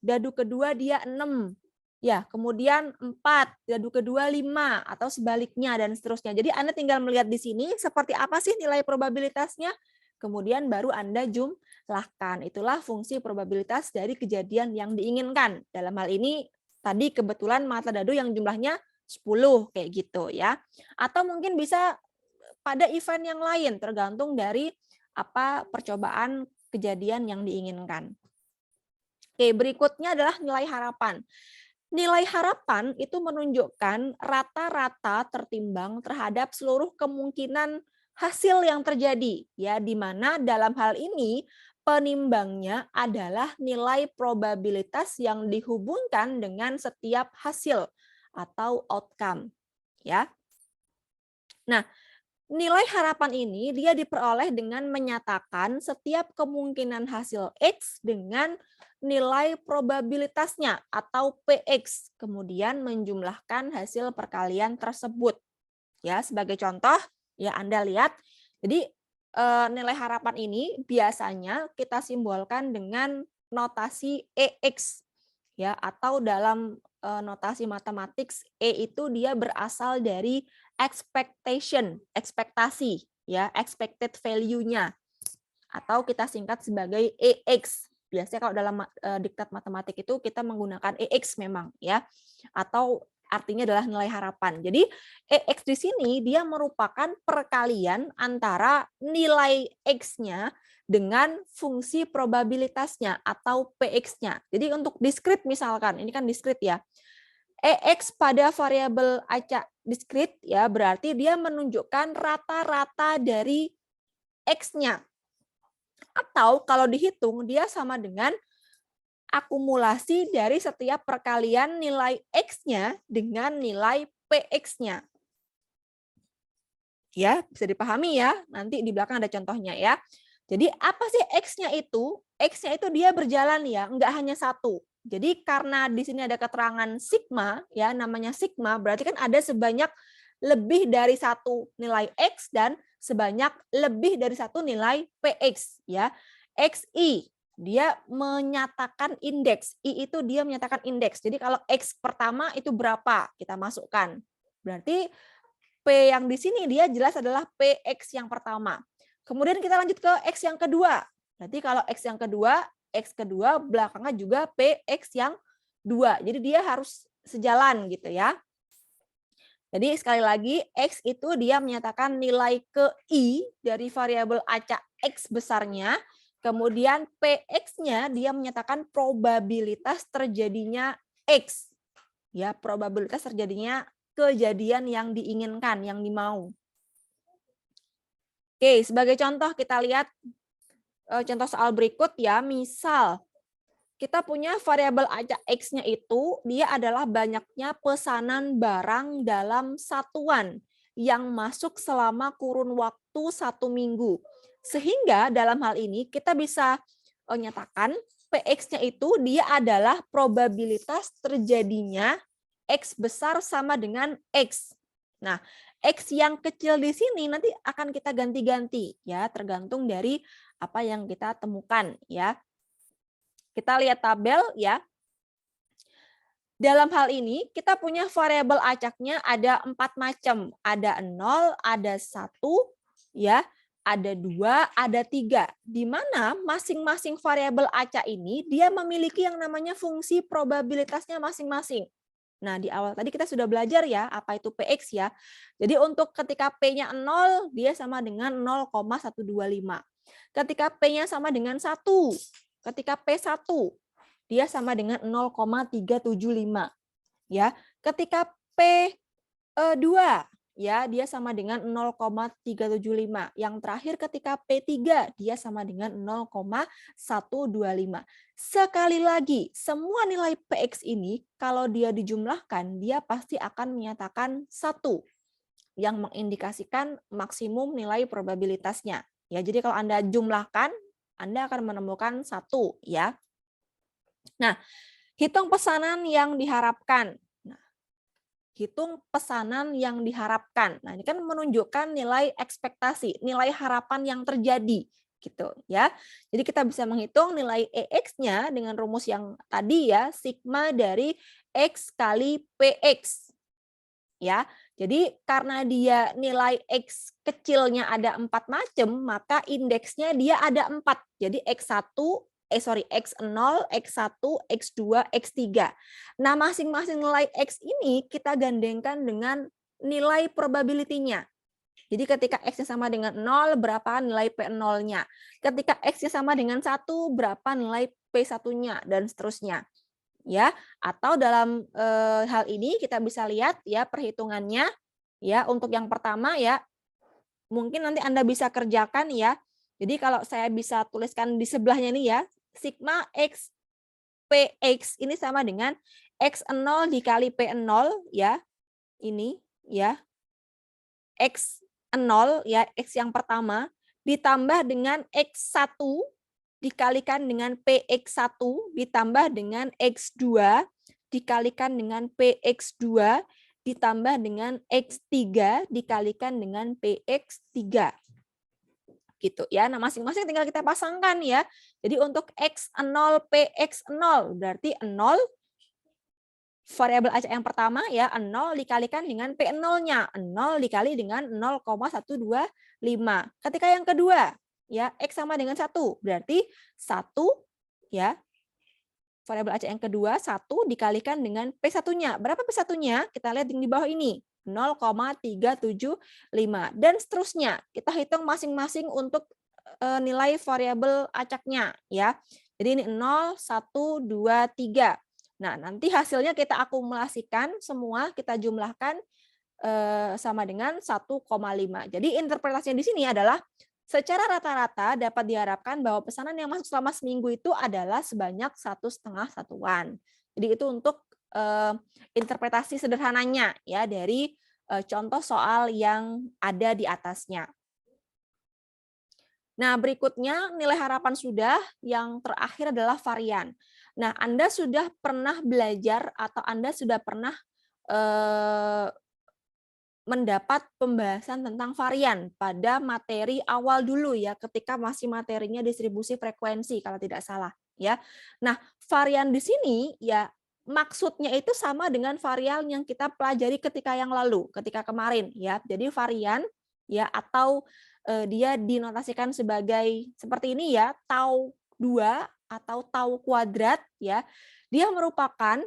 dadu kedua dia 6. Ya, kemudian 4, dadu kedua 5 atau sebaliknya dan seterusnya. Jadi Anda tinggal melihat di sini seperti apa sih nilai probabilitasnya, kemudian baru Anda jumlahkan. Itulah fungsi probabilitas dari kejadian yang diinginkan. Dalam hal ini tadi kebetulan mata dadu yang jumlahnya 10 kayak gitu ya. Atau mungkin bisa pada event yang lain tergantung dari apa percobaan kejadian yang diinginkan. Oke, berikutnya adalah nilai harapan. Nilai harapan itu menunjukkan rata-rata tertimbang terhadap seluruh kemungkinan hasil yang terjadi, ya, di mana dalam hal ini penimbangnya adalah nilai probabilitas yang dihubungkan dengan setiap hasil atau outcome, ya. Nah, nilai harapan ini dia diperoleh dengan menyatakan setiap kemungkinan hasil X dengan nilai probabilitasnya atau PX, kemudian menjumlahkan hasil perkalian tersebut. Ya, sebagai contoh, ya Anda lihat. Jadi nilai harapan ini biasanya kita simbolkan dengan notasi EX, ya, atau dalam notasi matematik E itu dia berasal dari expectation, ekspektasi, ya, expected value-nya, atau kita singkat sebagai EX. Biasanya kalau dalam diktat matematik itu kita menggunakan EX memang, ya, atau artinya adalah nilai harapan. Jadi EX di sini dia merupakan perkalian antara nilai X-nya dengan fungsi probabilitasnya atau PX-nya. Jadi untuk diskrit misalkan, ini kan diskrit ya. EX pada variabel acak diskrit ya berarti dia menunjukkan rata-rata dari X-nya. Atau kalau dihitung dia sama dengan akumulasi dari setiap perkalian nilai X-nya dengan nilai PX-nya. Ya, bisa dipahami ya. Nanti di belakang ada contohnya ya. Jadi apa sih X-nya itu? X-nya itu dia berjalan ya, enggak hanya satu. Jadi karena di sini ada keterangan sigma, ya namanya sigma, berarti kan ada sebanyak lebih dari satu nilai X dan sebanyak lebih dari satu nilai PX. Ya, XI dia menyatakan indeks, I itu dia menyatakan indeks. Jadi kalau X pertama itu berapa kita masukkan. Berarti P yang di sini dia jelas adalah PX yang pertama. Kemudian kita lanjut ke X yang kedua. Berarti kalau X yang kedua, X kedua belakangnya juga PX yang 2. Jadi dia harus sejalan gitu ya. Jadi sekali lagi X itu dia menyatakan nilai ke I dari variabel acak X besarnya. Kemudian PX-nya dia menyatakan probabilitas terjadinya X. Ya, probabilitas terjadinya kejadian yang diinginkan, yang dimau. Oke, sebagai contoh kita lihat contoh soal berikut ya. Misal kita punya variabel acak X-nya itu dia adalah banyaknya pesanan barang dalam satuan yang masuk selama kurun waktu 1 minggu. Sehingga dalam hal ini kita bisa nyatakan PX-nya itu dia adalah probabilitas terjadinya X besar sama dengan X. Nah, X yang kecil di sini nanti akan kita ganti-ganti ya, tergantung dari apa yang kita temukan ya. Kita lihat tabel ya. Dalam hal ini kita punya variabel acaknya ada 4 macam. Ada 0, ada 1, ya, ada 2, ada 3. Di mana masing-masing variabel acak ini dia memiliki yang namanya fungsi probabilitasnya masing-masing. Nah, di awal tadi kita sudah belajar ya, apa itu PX ya. Jadi untuk ketika P-nya 0, dia sama dengan 0,125. Ketika P-nya sama dengan 1, ketika P1, dia sama dengan 0,375 ya. Ketika P2 ya, dia sama dengan 0,375. Yang terakhir ketika P3 dia sama dengan 0,125. Sekali lagi, semua nilai PX ini kalau dia dijumlahkan, dia pasti akan menyatakan 1 yang mengindikasikan maksimum nilai probabilitasnya. Ya, jadi kalau Anda jumlahkan, Anda akan menemukan 1 ya. Nah, hitung pesanan yang diharapkan. Hitung pesanan yang diharapkan. Nah, ini kan menunjukkan nilai ekspektasi, nilai harapan yang terjadi gitu ya. Jadi kita bisa menghitung nilai EX-nya dengan rumus yang tadi ya, sigma dari X kali PX. Ya. Jadi karena dia nilai X kecilnya ada 4 macam, maka indeksnya dia ada 4. Jadi X1 X0, X1, X2, X3. Nah, masing-masing nilai X ini kita gandengkan dengan nilai probability-nya. Jadi ketika X-nya sama dengan 0, berapa nilai P0-nya. Ketika X-nya sama dengan 1, berapa nilai P1-nya, dan seterusnya. Ya, atau dalam hal ini kita bisa lihat ya perhitungannya ya. Untuk yang pertama ya, mungkin nanti Anda bisa kerjakan ya. Jadi kalau saya bisa tuliskan di sebelahnya nih ya, sigma X PX ini sama dengan X0 dikali P0 ya. Ini ya. X0 ya, X yang pertama ditambah dengan X1 dikalikan dengan PX1 ditambah dengan X2 dikalikan dengan PX2 ditambah dengan X3 dikalikan dengan PX3. Gitu ya. Nah, masing-masing tinggal kita pasangkan ya. Jadi untuk X0 PX0 berarti 0 variabel acak yang pertama ya 0 dikalikan dengan P0-nya. 0 dikali dengan 0,125. Ketika yang kedua ya X sama dengan 1 berarti 1 ya variabel acak yang kedua 1 dikalikan dengan P1-nya. Berapa P1-nya? Kita lihat di bawah ini. 0,375 dan seterusnya. Kita hitung masing-masing untuk nilai variabel acaknya ya. Jadi ini 0, 1, 2, 3. Nah, nanti hasilnya kita akumulasikan semua, kita jumlahkan sama dengan 1,5. Jadi interpretasinya di sini adalah secara rata-rata dapat diharapkan bahwa pesanan yang masuk selama seminggu itu adalah sebanyak 1,5 satuan. Jadi itu untuk interpretasi sederhananya ya dari contoh soal yang ada di atasnya. Nah, berikutnya nilai harapan sudah, yang terakhir adalah varian. Nah, Anda sudah pernah belajar atau Anda sudah pernah mendapat pembahasan tentang varian pada materi awal dulu ya, ketika masih materinya distribusi frekuensi kalau tidak salah ya. Nah, varian di sini ya maksudnya itu sama dengan varian yang kita pelajari ketika yang lalu, ketika kemarin ya. Jadi varian ya atau dia dinotasikan sebagai seperti ini ya, tau 2 atau tau kuadrat ya. Dia merupakan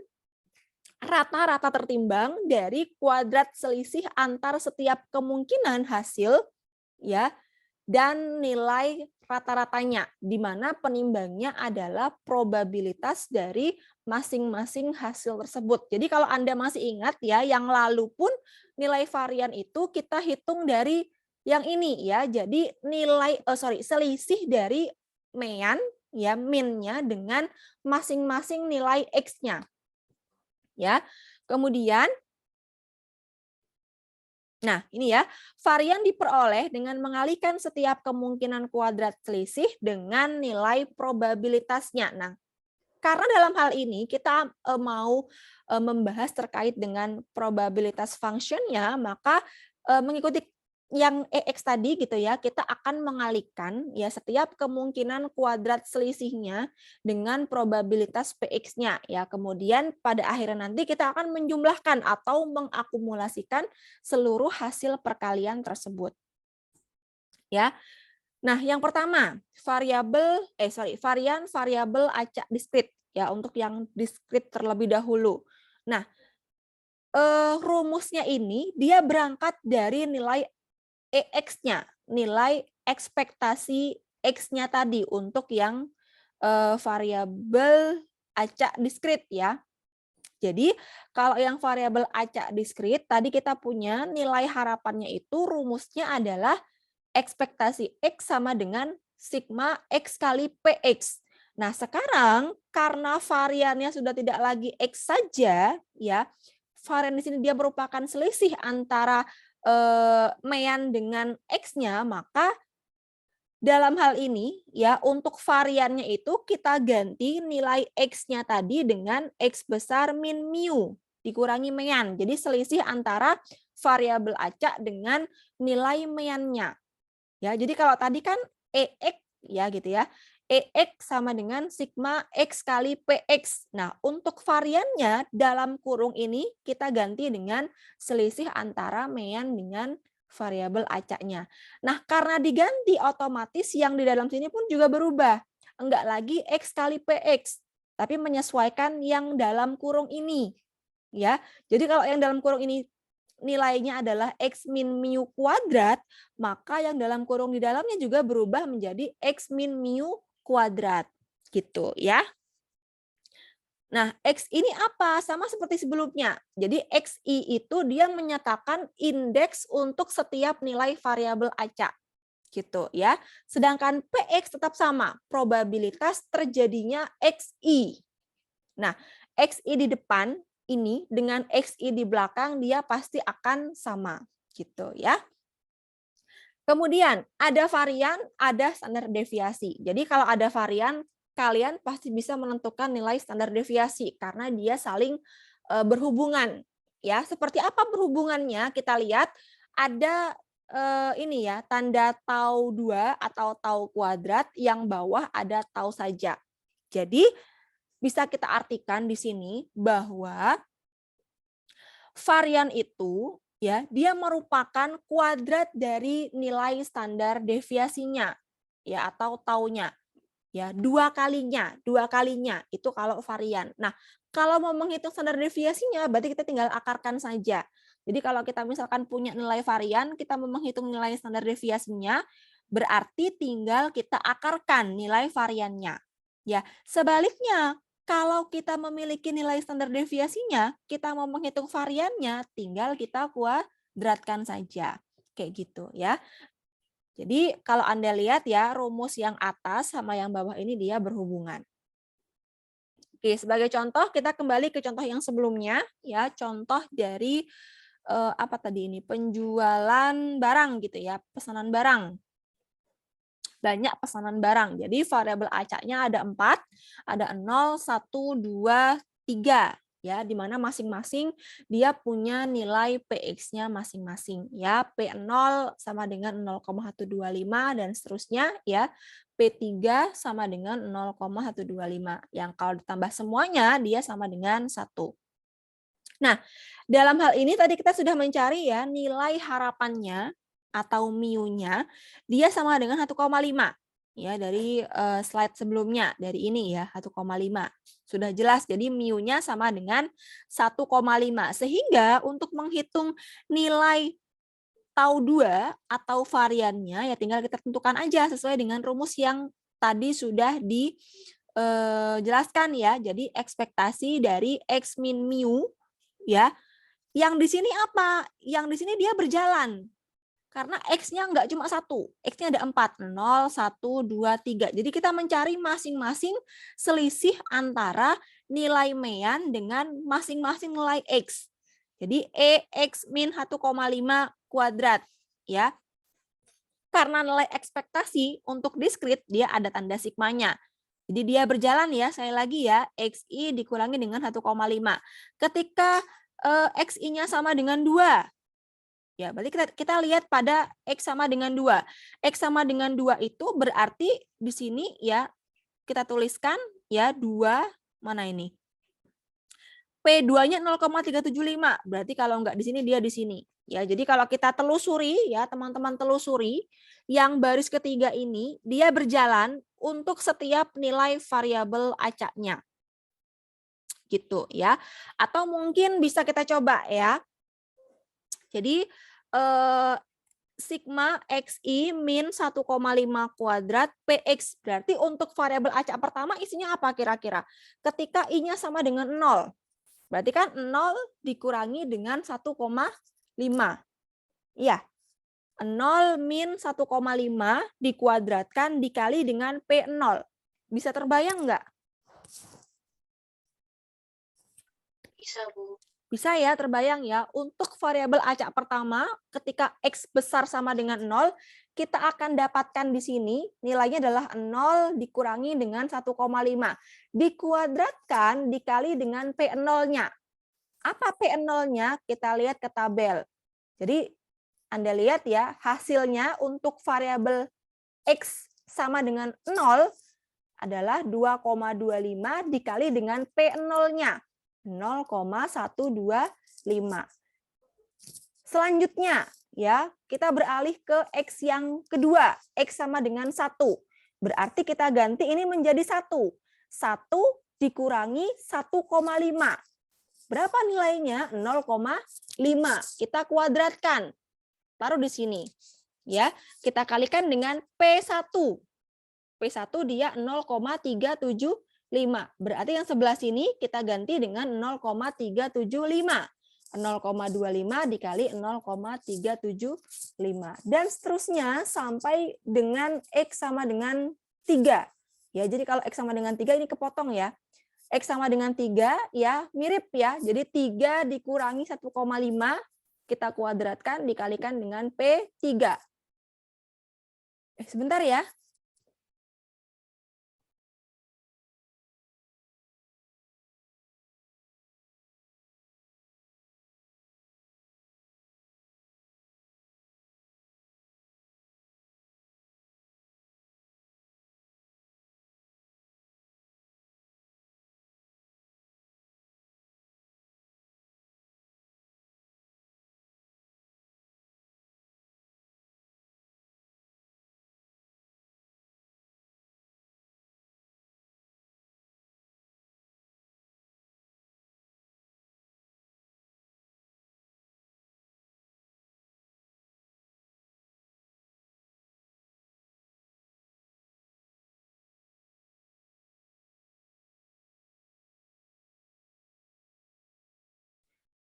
rata-rata tertimbang dari kuadrat selisih antar setiap kemungkinan hasil ya dan nilai rata-ratanya, di mana penimbangnya adalah probabilitas dari masing-masing hasil tersebut. Jadi kalau Anda masih ingat ya, yang lalu pun nilai varian itu kita hitung dari yang ini ya. Jadi selisih dari mean ya, min-nya dengan masing-masing nilai X-nya. Ya. Kemudian nah, ini ya, varian diperoleh dengan mengalihkan setiap kemungkinan kuadrat selisih dengan nilai probabilitasnya. Nah, karena dalam hal ini kita mau membahas terkait dengan probabilitas functionnya, maka mengikuti yang EX tadi gitu ya, kita akan mengalihkan ya setiap kemungkinan kuadrat selisihnya dengan probabilitas PX-nya ya. Kemudian pada akhirnya nanti kita akan menjumlahkan atau mengakumulasikan seluruh hasil perkalian tersebut. Ya. Nah, yang pertama, varian variabel acak diskrit ya, untuk yang diskrit terlebih dahulu. Nah, rumusnya ini dia berangkat dari nilai EX-nya, nilai ekspektasi X-nya tadi untuk yang variabel acak diskrit ya. Jadi kalau yang variabel acak diskrit tadi kita punya nilai harapannya itu rumusnya adalah ekspektasi X sama dengan sigma X kali PX. Nah, sekarang karena variannya sudah tidak lagi X saja, ya, varian di sini dia merupakan selisih antara mean dengan X-nya, maka dalam hal ini ya untuk variannya itu kita ganti nilai X-nya tadi dengan X besar min mu dikurangi mean. Jadi selisih antara variabel acak dengan nilai meannya. Ya, jadi kalau tadi kan EX ya gitu ya. EX sama dengan sigma X kali PX. Nah, untuk variannya dalam kurung ini kita ganti dengan selisih antara mean dengan variabel acaknya. Nah, karena diganti otomatis yang di dalam sini pun juga berubah. Enggak lagi X kali PX, tapi menyesuaikan yang dalam kurung ini. Ya. Jadi kalau yang dalam kurung ini nilainya adalah X min mu kuadrat, maka yang dalam kurung di dalamnya juga berubah menjadi X min mu kuadrat. Gitu ya. Nah, X ini apa? Sama seperti sebelumnya. Jadi XI itu dia menyatakan indeks untuk setiap nilai variabel acak. Gitu ya. Sedangkan PX tetap sama, probabilitas terjadinya XI. Nah, XI di depan ini dengan XI di belakang dia pasti akan sama gitu ya. Kemudian ada varian, ada standar deviasi. Jadi kalau ada varian kalian pasti bisa menentukan nilai standar deviasi karena dia saling berhubungan. Ya, seperti apa berhubungannya? Kita lihat ada ini ya, tanda tau 2 atau tau kuadrat, yang bawah ada tau saja. Jadi bisa kita artikan di sini bahwa varian itu ya, dia merupakan kuadrat dari nilai standar deviasinya ya atau taunya. Ya, dua kalinya itu kalau varian. Nah, kalau mau menghitung standar deviasinya berarti kita tinggal akarkan saja. Jadi kalau kita misalkan punya nilai varian, kita mau menghitung nilai standar deviasinya, berarti tinggal kita akarkan nilai variannya. Ya, sebaliknya kalau kita memiliki nilai standar deviasinya, kita mau menghitung variannya, tinggal kita kuadratkan saja. Kayak gitu ya. Jadi kalau Anda lihat ya, rumus yang atas sama yang bawah ini dia berhubungan. Oke, sebagai contoh kita kembali ke contoh yang sebelumnya ya, contoh dari apa tadi ini? Penjualan barang gitu ya, pesanan barang. Banyak pesanan barang. Jadi variabel acaknya ada 4, ada 0, 1, 2, 3. Ya, di mana masing-masing dia punya nilai PX-nya masing-masing. Ya, P0 sama dengan 0,125 dan seterusnya ya. P3 sama dengan 0,125. Yang kalau ditambah semuanya dia sama dengan 1. Nah, dalam hal ini tadi kita sudah mencari ya nilai harapannya atau mu-nya dia sama dengan 1,5 ya dari slide sebelumnya, dari ini ya 1,5. Sudah jelas jadi mu-nya sama dengan 1,5. Sehingga untuk menghitung nilai tau 2 atau variannya ya tinggal kita tentukan aja sesuai dengan rumus yang tadi sudah dijelaskan ya. Jadi ekspektasi dari X min mu ya. Yang di sini apa? Yang di sini dia berjalan. Karena X-nya nggak cuma 1, X-nya ada 4, 0, 1, 2, 3. Jadi kita mencari masing-masing selisih antara nilai mean dengan masing-masing nilai X. Jadi EX min 1,5 kuadrat. Ya. Karena nilai ekspektasi untuk diskrit, dia ada tanda sigmanya. Jadi dia berjalan ya, sekali lagi ya, XI dikurangi dengan 1,5. Ketika XI-nya sama dengan 2, ya, berarti kita lihat pada X sama dengan 2. X sama dengan 2 itu berarti di sini ya kita tuliskan ya 2 mana ini? P2-nya 0,375. Berarti kalau enggak di sini dia di sini. Ya, jadi kalau kita telusuri ya, teman-teman telusuri yang baris ketiga ini dia berjalan untuk setiap nilai variabel acaknya. Gitu ya. Atau mungkin bisa kita coba ya. Jadi sigma XI min 1,5 kuadrat PX. Berarti untuk variabel acak pertama isinya apa kira-kira? Ketika I-nya sama dengan 0. Berarti kan 0 dikurangi dengan 1,5. Iya. 0 min 1,5 dikuadratkan dikali dengan P0. Bisa terbayang nggak? Bisa, Bu. Bisa ya, terbayang ya. Untuk variabel acak pertama, ketika X besar sama dengan 0, kita akan dapatkan di sini, nilainya adalah 0 dikurangi dengan 1,5. Dikuadratkan dikali dengan P0-nya. Apa P0-nya? Kita lihat ke tabel. Jadi, Anda lihat ya, hasilnya untuk variabel X sama dengan 0 adalah 2,25 dikali dengan P0-nya. 0,125. Selanjutnya, ya, kita beralih ke X yang kedua. X sama dengan 1. Berarti kita ganti ini menjadi 1. 1 dikurangi 1,5. Berapa nilainya? 0,5. Kita kuadratkan. Taruh di sini. Ya, kita kalikan dengan P1. P1 dia 0,375. Berarti yang sebelah sini kita ganti dengan 0,375. 0,25 dikali 0,375. Dan seterusnya sampai dengan X sama dengan 3. Ya, jadi kalau X sama dengan 3 ini kepotong ya. X sama dengan 3 ya mirip ya. Jadi 3 dikurangi 1,5 kita kuadratkan dikalikan dengan P3. Sebentar ya.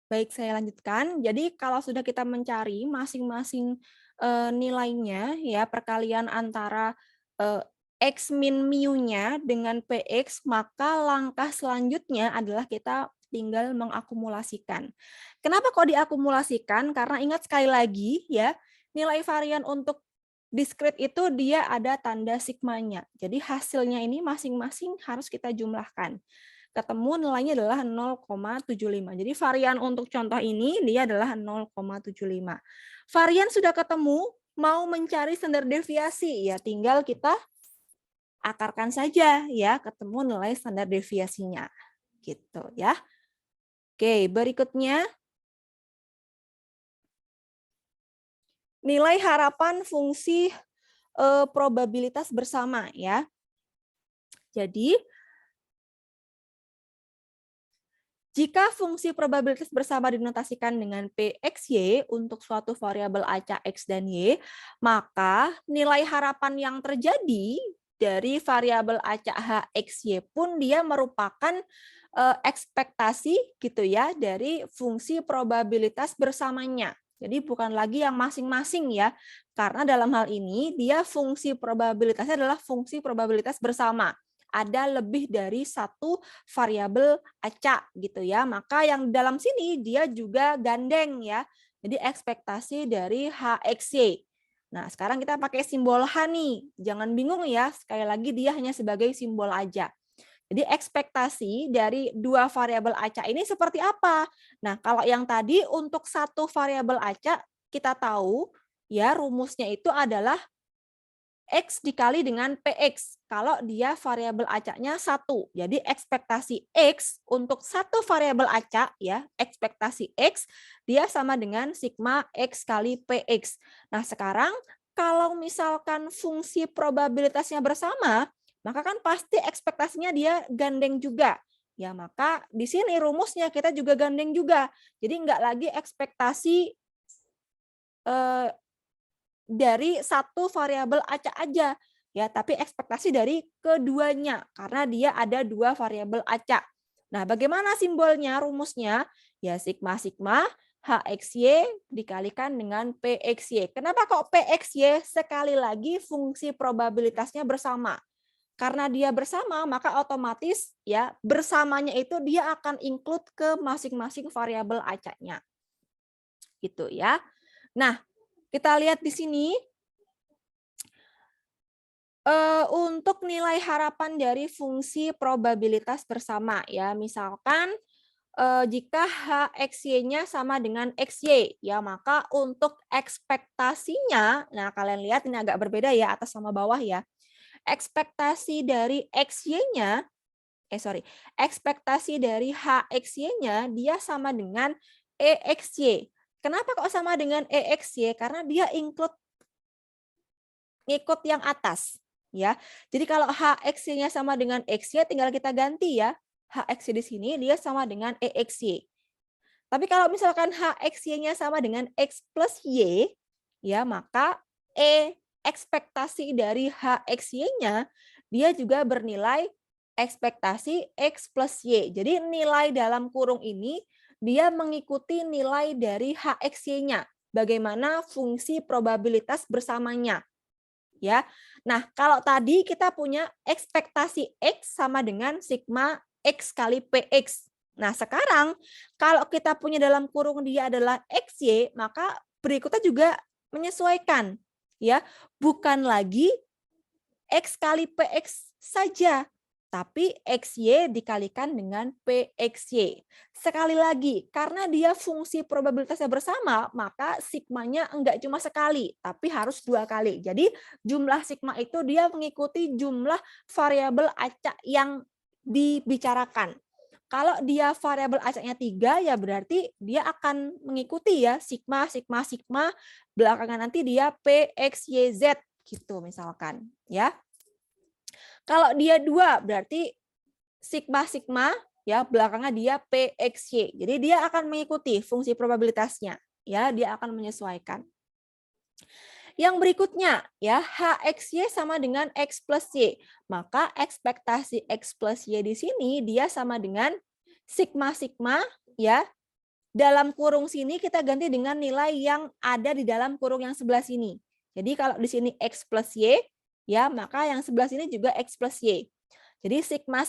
Baik, saya lanjutkan. Jadi kalau sudah kita mencari masing-masing nilainya, ya perkalian antara X min mu-nya dengan PX, maka langkah selanjutnya adalah kita tinggal mengakumulasikan. Kenapa kok diakumulasikan? Karena ingat sekali lagi ya, nilai varian untuk diskrit itu dia ada tanda sigmanya. Jadi hasilnya ini masing-masing harus kita jumlahkan. Ketemu nilainya adalah 0,75. Jadi varian untuk contoh ini dia adalah 0,75. Varian sudah ketemu, mau mencari standar deviasi ya tinggal kita akarkan saja ya, ketemu nilai standar deviasinya. Gitu ya. Oke, berikutnya nilai harapan fungsi probabilitas bersama ya. Jadi jika fungsi probabilitas bersama dinotasikan dengan PXY untuk suatu variabel acak X dan Y, maka nilai harapan yang terjadi dari variabel acak HXY pun dia merupakan ekspektasi gitu ya dari fungsi probabilitas bersamanya. Jadi bukan lagi yang masing-masing ya, karena dalam hal ini dia fungsi probabilitasnya adalah fungsi probabilitas bersama. Ada lebih dari satu variabel acak gitu ya. Maka yang dalam sini dia juga gandeng ya. Jadi ekspektasi dari HXY. Nah, sekarang kita pakai simbol H nih. Jangan bingung ya, sekali lagi dia hanya sebagai simbol aja. Jadi ekspektasi dari dua variabel acak ini seperti apa? Nah, kalau yang tadi untuk satu variabel acak kita tahu ya rumusnya itu adalah X dikali dengan PX kalau dia variabel acaknya 1. Jadi ekspektasi X untuk satu variabel acak ya, ekspektasi X dia sama dengan sigma X kali PX. Nah, sekarang kalau misalkan fungsi probabilitasnya bersama, maka kan pasti ekspektasinya dia gandeng juga. Ya, maka di sini rumusnya kita juga gandeng juga. Jadi enggak lagi ekspektasi dari satu variabel acak aja ya, tapi ekspektasi dari keduanya karena dia ada dua variabel acak. Nah, bagaimana simbolnya, rumusnya? Ya sigma HXY dikalikan dengan PXY. Kenapa kok PXY? Sekali lagi fungsi probabilitasnya bersama. Karena dia bersama, maka otomatis ya bersamanya itu dia akan include ke masing-masing variabel acaknya. Gitu ya. Nah, kita lihat di sini untuk nilai harapan dari fungsi probabilitas bersama ya. Misalkan jika HXY-nya sama dengan XY ya, maka untuk ekspektasinya, nah kalian lihat ini agak berbeda ya atas sama bawah ya. Ekspektasi dari XY-nya ekspektasi dari HXY-nya dia sama dengan EXY. Kenapa kok sama dengan EXY? Karena dia ngikut yang atas ya. Jadi kalau HXY-nya sama dengan XY tinggal kita ganti ya. HXY di sini dia sama dengan EXY. Tapi kalau misalkan HXY-nya sama dengan X plus Y ya, maka ekspektasi dari HXY-nya dia juga bernilai ekspektasi X plus Y. Jadi nilai dalam kurung ini dia mengikuti nilai dari HXY-nya. Bagaimana fungsi probabilitas bersamanya. Ya. Nah, kalau tadi kita punya ekspektasi X sama dengan sigma X kali PX. Nah, sekarang kalau kita punya dalam kurung dia adalah XY, maka berikutnya juga menyesuaikan. Ya, bukan lagi X kali PX saja, tapi XY dikalikan dengan PXY. Sekali lagi, karena dia fungsi probabilitasnya bersama, maka sigmanya enggak cuma sekali, tapi harus 2 kali. Jadi jumlah sigma itu dia mengikuti jumlah variabel acak yang dibicarakan. Kalau dia variabel acaknya 3, ya berarti dia akan mengikuti ya sigma, belakangan nanti dia PXYZ gitu misalkan ya. Kalau dia 2 berarti sigma ya belakangnya dia PXY. Jadi dia akan mengikuti fungsi probabilitasnya ya, dia akan menyesuaikan. Yang berikutnya ya HXY sama dengan X plus Y. Maka ekspektasi X plus Y di sini dia sama dengan sigma ya. Dalam kurung sini kita ganti dengan nilai yang ada di dalam kurung yang sebelah sini. Jadi kalau di sini X plus Y ya, maka yang sebelah sini juga X plus Y. Jadi sigma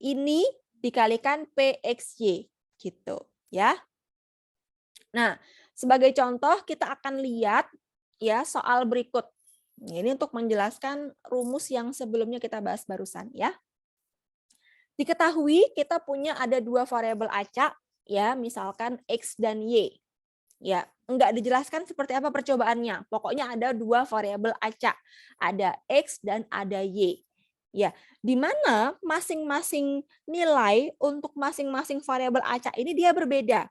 ini dikalikan PXY gitu ya. Nah, sebagai contoh kita akan lihat ya soal berikut. Ini untuk menjelaskan rumus yang sebelumnya kita bahas barusan ya. Diketahui kita punya ada 2 variabel acak ya, misalkan X dan Y. Ya, enggak dijelaskan seperti apa percobaannya. Pokoknya ada 2 variabel acak, ada X dan ada Y. Ya, di mana masing-masing nilai untuk masing-masing variabel acak ini dia berbeda.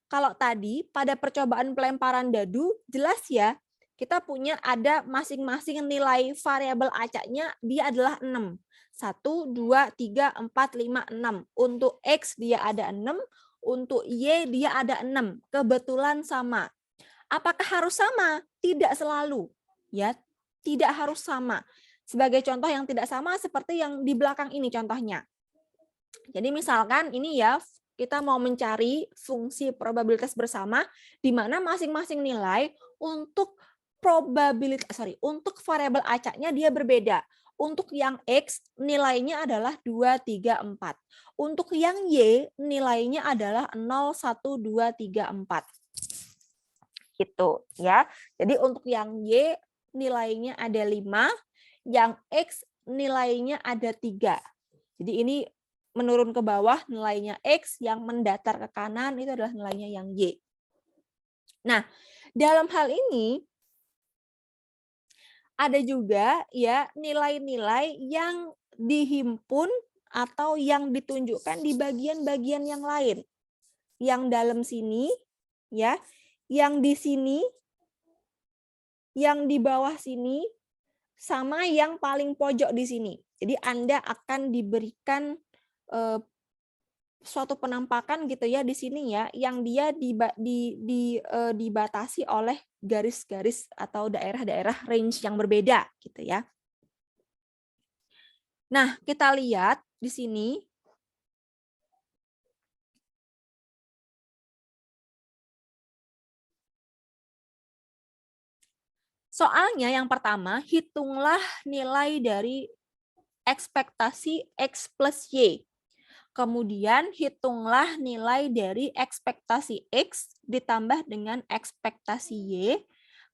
Kalau tadi pada percobaan pelemparan dadu jelas ya, kita punya ada masing-masing nilai variabel acaknya dia adalah 6. 1, 2, 3, 4, 5, 6. Untuk X dia ada 6, untuk Y dia ada 6. Kebetulan sama. Apakah harus sama? Tidak selalu. Ya, tidak harus sama. Sebagai contoh yang tidak sama seperti yang di belakang ini contohnya. Jadi misalkan ini ya, kita mau mencari fungsi probabilitas bersama di mana masing-masing nilai untuk untuk variabel acaknya dia berbeda. Untuk yang X nilainya adalah 2, 3, 4. Untuk yang Y nilainya adalah 0, 1, 2, 3, 4. Gitu ya. Jadi untuk yang Y nilainya ada 5, yang X nilainya ada 3. Jadi ini menurun ke bawah nilainya X, yang mendatar ke kanan itu adalah nilainya yang Y. Nah, dalam hal ini ada juga ya nilai-nilai yang dihimpun atau yang ditunjukkan di bagian-bagian yang lain. Yang dalam sini ya, yang di sini, yang di bawah sini, sama yang paling pojok di sini. Jadi Anda akan diberikan suatu penampakan gitu ya di sini ya, yang dia dibatasi oleh garis-garis atau daerah-daerah range yang berbeda gitu ya. Nah, kita lihat di sini. Soalnya yang pertama, hitunglah nilai dari ekspektasi X plus Y. Kemudian hitunglah nilai dari ekspektasi X ditambah dengan ekspektasi Y.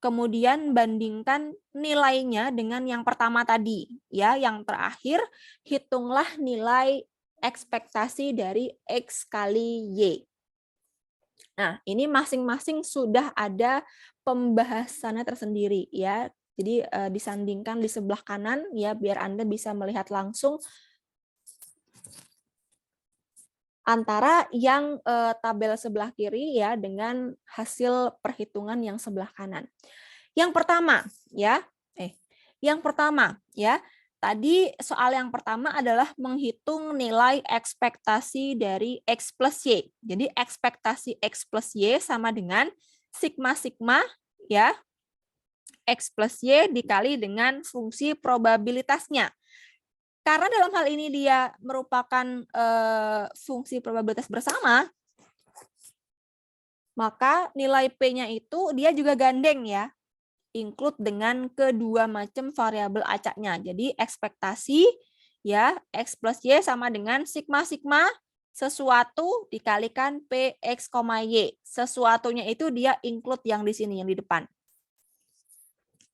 Kemudian bandingkan nilainya dengan yang pertama tadi. Ya, yang terakhir hitunglah nilai ekspektasi dari X kali Y. Nah, ini masing-masing sudah ada pembahasannya tersendiri ya. Jadi disandingkan di sebelah kanan ya biar Anda bisa melihat langsung antara yang tabel sebelah kiri ya dengan hasil perhitungan yang sebelah kanan. Yang pertama ya, tadi soal yang pertama adalah menghitung nilai ekspektasi dari X plus Y. Jadi ekspektasi X plus Y sama dengan sigma-sigma ya, X plus Y dikali dengan fungsi probabilitasnya. Karena dalam hal ini dia merupakan fungsi probabilitas bersama, maka nilai P-nya itu dia juga gandeng ya, include dengan kedua macam variabel acaknya. Jadi ekspektasi ya X plus Y sama dengan sigma-sigma sesuatu dikalikan PX, Y. Sesuatunya itu dia include yang di sini, yang di depan.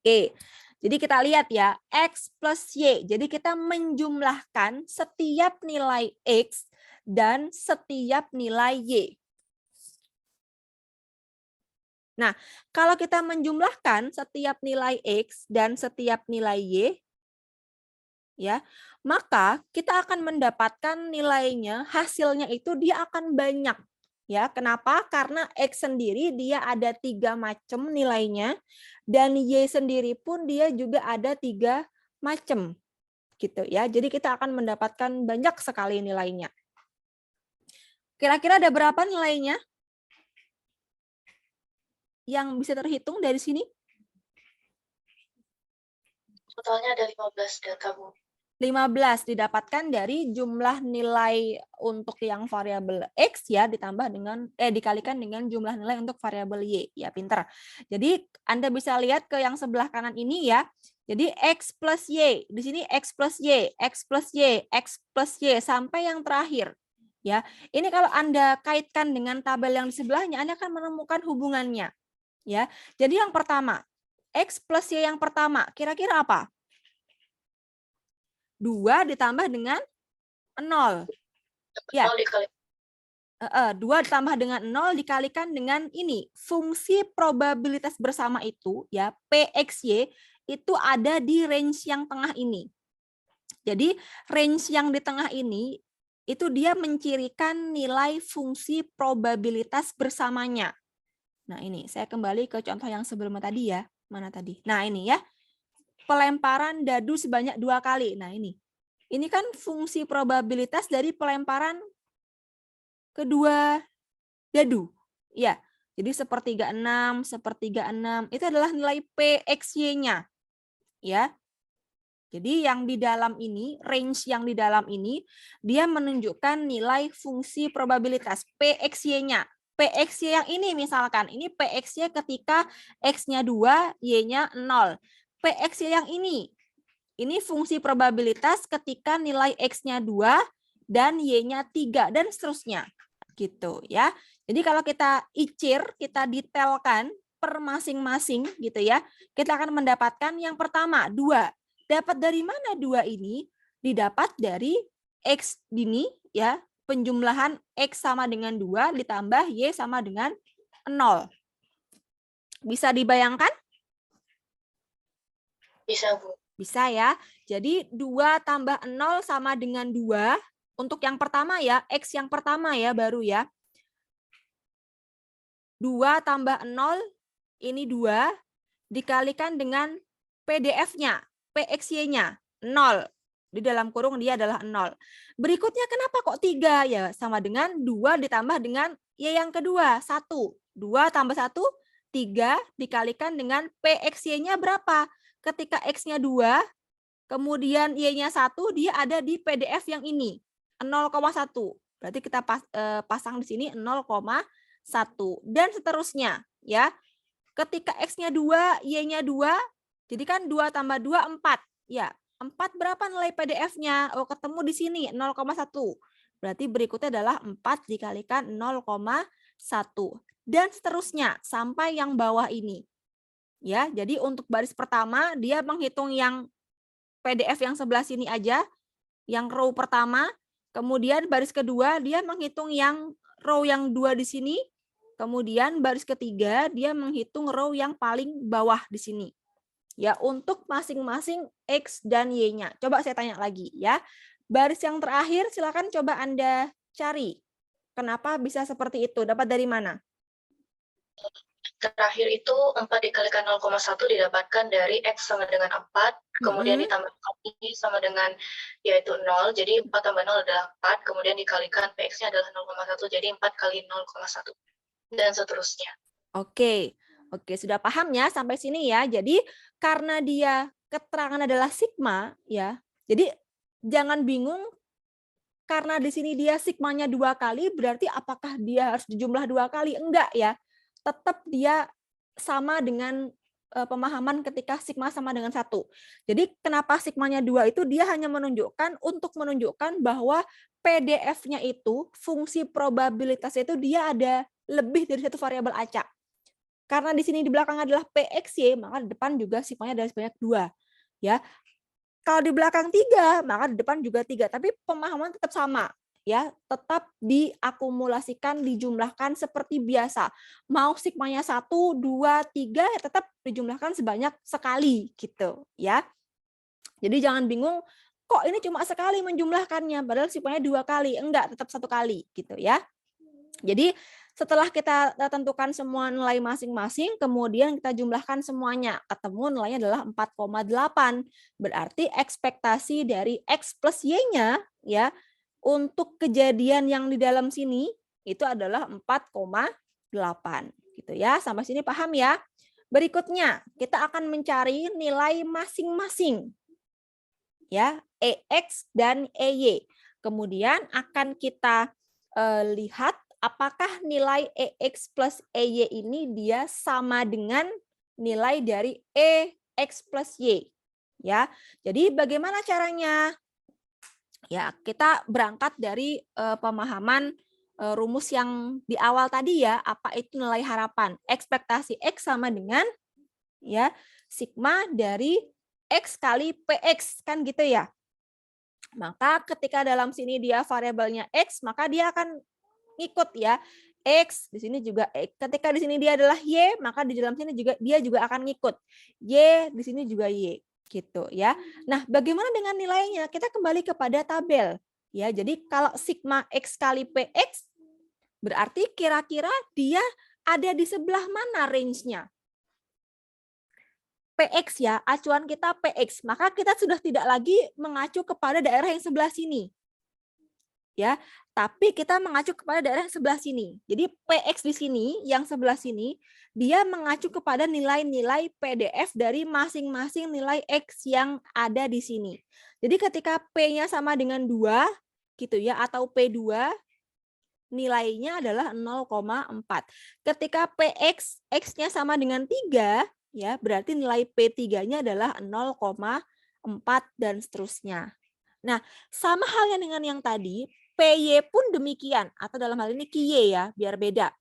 Oke. Jadi kita lihat ya, X plus Y. Jadi kita menjumlahkan setiap nilai X dan setiap nilai Y. Nah, kalau kita menjumlahkan setiap nilai X dan setiap nilai Y, ya, maka kita akan mendapatkan nilainya, hasilnya itu dia akan banyak. Ya, kenapa? Karena X sendiri dia ada 3 macam nilainya, dan Y sendiri pun dia juga ada 3 macam. Gitu ya. Jadi kita akan mendapatkan banyak sekali nilainya. Kira-kira ada berapa nilainya? Yang bisa terhitung dari sini? Totalnya ada 15 dan kamu. 15 didapatkan dari jumlah nilai untuk yang variabel X ya ditambah dengan dikalikan dengan jumlah nilai untuk variabel Y. Ya, pinter. Jadi Anda bisa lihat ke yang sebelah kanan ini ya. Jadi X plus Y, di sini X plus Y, X plus Y, X plus Y sampai yang terakhir. Ya. Ini kalau Anda kaitkan dengan tabel yang di sebelahnya, Anda akan menemukan hubungannya. Ya. Jadi yang pertama, X plus Y yang pertama, kira-kira apa? 2 ditambah dengan 0. Ya. 2 ditambah dengan 0 dikalikan dengan ini. Fungsi probabilitas bersama itu ya, PXY itu ada di range yang tengah ini. Jadi range yang di tengah ini itu dia mencirikan nilai fungsi probabilitas bersamanya. Nah, ini saya kembali ke contoh yang sebelumnya tadi ya. Mana tadi? Nah, ini ya. Pelemparan dadu sebanyak 2 kali. Nah, ini. Ini kan fungsi probabilitas dari pelemparan kedua dadu. Ya. Jadi sepertiga 6, sepertiga 6 itu adalah nilai PXY-nya. Ya. Jadi yang di dalam ini, range yang di dalam ini dia menunjukkan nilai fungsi probabilitas PXY-nya. PXY yang ini misalkan, ini PXY ketika X-nya 2, Y-nya 0. PXY yang ini fungsi probabilitas ketika nilai X-nya 2 dan Y-nya 3 dan seterusnya. Gitu ya. Jadi kalau kita icir, kita detailkan per masing-masing gitu ya. Kita akan mendapatkan yang pertama 2. Dapat dari mana 2 ini? Didapat dari X ini ya, penjumlahan X sama dengan 2 ditambah Y sama dengan 0. Bisa dibayangkan? Bisa, Bu. Bisa ya. Jadi 2 tambah 0 sama dengan 2. Untuk yang pertama ya, X yang pertama ya baru ya. 2 tambah 0, ini 2, dikalikan dengan PDF-nya, PXY-nya, 0. Di dalam kurung dia adalah 0. Berikutnya kenapa kok 3? Ya sama dengan 2 ditambah dengan Y yang kedua, 1. 2 tambah 1, 3 dikalikan dengan PXY-nya berapa? Ketika X-nya 2, kemudian Y-nya 1, dia ada di PDF yang ini, 0,1. Berarti kita pasang di sini 0,1. Dan seterusnya. Ya. Ketika X-nya 2, Y-nya 2, jadi kan 2 tambah 2, 4. Ya. 4 berapa nilai PDF-nya? Oh, ketemu di sini 0,1. Berarti berikutnya adalah 4 dikalikan 0,1. Dan seterusnya sampai yang bawah ini. Ya, jadi untuk baris pertama dia menghitung yang PDF yang sebelah sini aja, yang row pertama. Kemudian baris kedua dia menghitung yang row yang 2 di sini. Kemudian baris ketiga dia menghitung row yang paling bawah di sini. Ya, untuk masing-masing X dan Y-nya. Coba saya tanya lagi ya. Baris yang terakhir silakan coba Anda cari. Kenapa bisa seperti itu? Dapat dari mana? Terakhir itu 4 dikalikan 0,1 didapatkan dari X sama dengan 4, kemudian ditambah Y sama dengan yaitu 0, jadi 4 tambah 0 adalah 4, kemudian dikalikan PX-nya adalah 0,1, jadi 4 kali 0,1, dan seterusnya. Oke, sudah paham ya sampai sini ya. Jadi karena dia keterangan adalah sigma ya, jadi jangan bingung karena di sini dia sigmanya 2 kali, berarti apakah dia harus dijumlah 2 kali? Enggak ya. Tetap dia sama dengan pemahaman ketika sigma sama dengan 1. Jadi kenapa sigmanya 2 itu dia hanya menunjukkan untuk menunjukkan bahwa PDF-nya itu fungsi probabilitasnya itu dia ada lebih dari satu variabel acak. Karena di sini di belakang adalah PXY, maka di depan juga sigmanya adalah sebanyak 2. Ya. Kalau di belakang 3, maka di depan juga 3, tapi pemahaman tetap sama. Ya, tetap diakumulasikan, dijumlahkan seperti biasa. Mau sigmanya 1, 2, 3 ya tetap dijumlahkan sebanyak sekali gitu ya. Jadi jangan bingung kok ini cuma sekali menjumlahkannya padahal sigmanya 2 kali. Enggak, tetap 1 kali gitu ya. Jadi setelah kita tentukan semua nilai masing-masing, kemudian kita jumlahkan semuanya. Ketemu nilainya adalah 4,8. Berarti ekspektasi dari X plus Y-nya ya untuk kejadian yang di dalam sini itu adalah 4,8 gitu ya. Sampai sini paham ya? Berikutnya kita akan mencari nilai masing-masing ya, EX dan EY. Kemudian akan kita lihat apakah nilai EX plus EY ini dia sama dengan nilai dari EX plus Y. Ya, jadi bagaimana caranya? Ya, kita berangkat dari pemahaman rumus yang di awal tadi ya, apa itu nilai harapan? Ekspektasi X sama dengan ya sigma dari X kali PX kan gitu ya. Maka ketika dalam sini dia variabelnya X, maka dia akan ngikut ya. X di sini juga X. Ketika di sini dia adalah Y, maka di dalam sini juga dia juga akan ngikut. Y di sini juga Y gitu ya. Nah, bagaimana dengan nilainya? Kita kembali kepada tabel ya. Jadi kalau sigma X kali PX berarti kira-kira dia ada di sebelah mana range-nya? PX ya, acuan kita PX. Maka kita sudah tidak lagi mengacu kepada daerah yang sebelah sini. Ya, tapi kita mengacu kepada daerah yang sebelah sini. Jadi PX di sini, yang sebelah sini, dia mengacu kepada nilai-nilai PDF dari masing-masing nilai X yang ada di sini. Jadi ketika P-nya sama dengan 2, gitu ya, atau P2, nilainya adalah 0,4. Ketika PX, X-nya sama dengan 3, ya, berarti nilai P3-nya adalah 0,4 dan seterusnya. Nah, sama halnya dengan yang tadi, PY pun demikian, atau dalam hal ini QY ya, biar beda.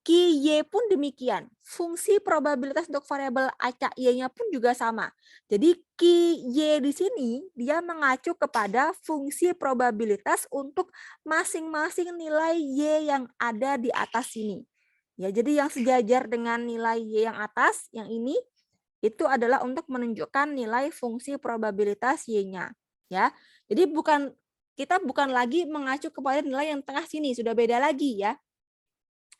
QY pun demikian. Fungsi probabilitas untuk variabel acak Y-nya pun juga sama. Jadi QY di sini dia mengacu kepada fungsi probabilitas untuk masing-masing nilai Y yang ada di atas sini. Ya, jadi yang sejajar dengan nilai Y yang atas, yang ini, itu adalah untuk menunjukkan nilai fungsi probabilitas Y-nya. Ya, jadi kita bukan lagi mengacu kepada nilai yang tengah sini, sudah beda lagi ya.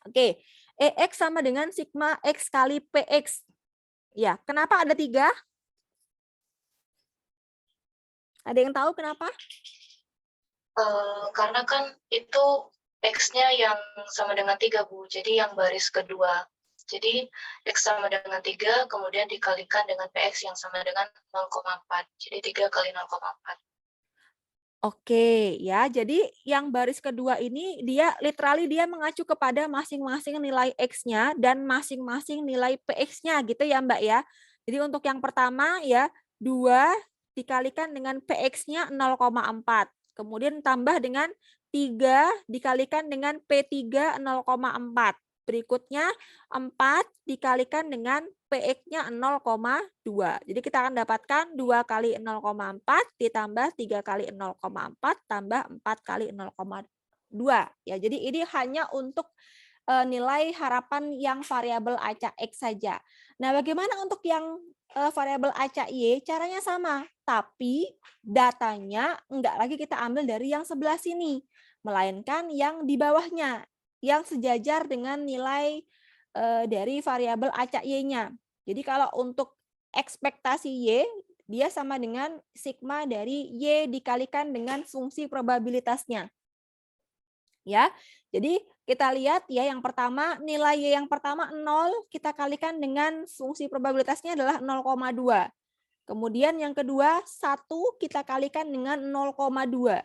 Oke, EX sama dengan sigma X kali PX. Ya, kenapa ada 3? Ada yang tahu kenapa? Karena kan itu X-nya yang sama dengan 3, Bu. Jadi yang baris kedua. Jadi X sama dengan 3, kemudian dikalikan dengan PX yang sama dengan 0,4. Jadi 3 kali 0,4. Oke, ya. Jadi yang baris kedua ini dia literally dia mengacu kepada masing-masing nilai X-nya dan masing-masing nilai PX-nya gitu ya, Mbak ya. Jadi untuk yang pertama ya 2 dikalikan dengan PX-nya 0,4. Kemudian tambah dengan 3 dikalikan dengan P3 0,4. Berikutnya 4 dikalikan dengan PX-nya 0,2. Jadi kita akan dapatkan 2 kali 0,4 ditambah 3 kali 0,4 tambah 4 kali 0,2. Ya, jadi ini hanya untuk nilai harapan yang variabel acak X saja. Nah, bagaimana untuk yang variabel acak Y? Caranya sama, tapi datanya enggak lagi kita ambil dari yang sebelah sini, melainkan yang di bawahnya, yang sejajar dengan nilai dari variabel acak Y-nya. Jadi kalau untuk ekspektasi Y, dia sama dengan sigma dari Y dikalikan dengan fungsi probabilitasnya. Ya, jadi kita lihat ya yang pertama nilai Y yang pertama 0 kita kalikan dengan fungsi probabilitasnya adalah 0,2. Kemudian yang kedua 1 kita kalikan dengan 0,2.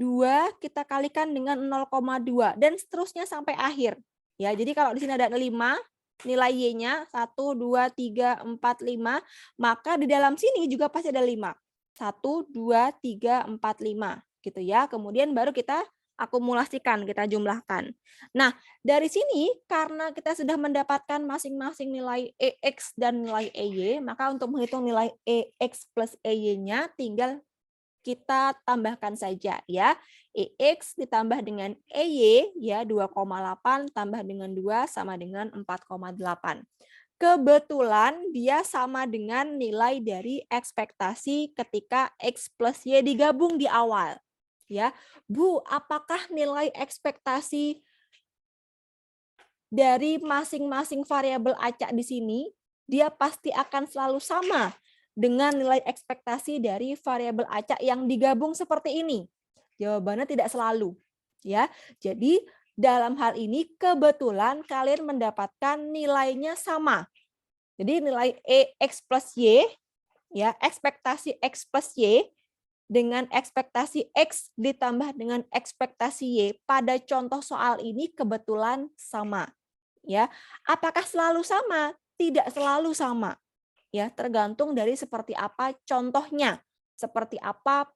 2 kita kalikan dengan 0,2 dan seterusnya sampai akhir. Ya, jadi kalau di sini ada 5 nilai Y-nya 1 2 3 4 5, maka di dalam sini juga pasti ada 5. 1 2 3 4 5 gitu ya. Kemudian baru kita akumulasikan, kita jumlahkan. Nah, dari sini karena kita sudah mendapatkan masing-masing nilai EX dan nilai EY, maka untuk menghitung nilai EX plus EY-nya tinggal kita tambahkan saja ya. EX ditambah dengan EY ya 2,8 tambah dengan 2 sama dengan 4,8. Kebetulan dia sama dengan nilai dari ekspektasi ketika X plus Y digabung di awal. Ya, Bu, apakah nilai ekspektasi dari masing-masing variabel acak di sini dia pasti akan selalu sama dengan nilai ekspektasi dari variabel acak yang digabung seperti ini? Jawabannya tidak selalu. Ya, jadi dalam hal ini kebetulan kalian mendapatkan nilainya sama. Jadi nilai X plus Y, ya ekspektasi X plus Y dengan ekspektasi X ditambah dengan ekspektasi Y pada contoh soal ini kebetulan sama. Ya, apakah selalu sama? Tidak selalu sama. Ya, tergantung dari seperti apa contohnya, seperti apa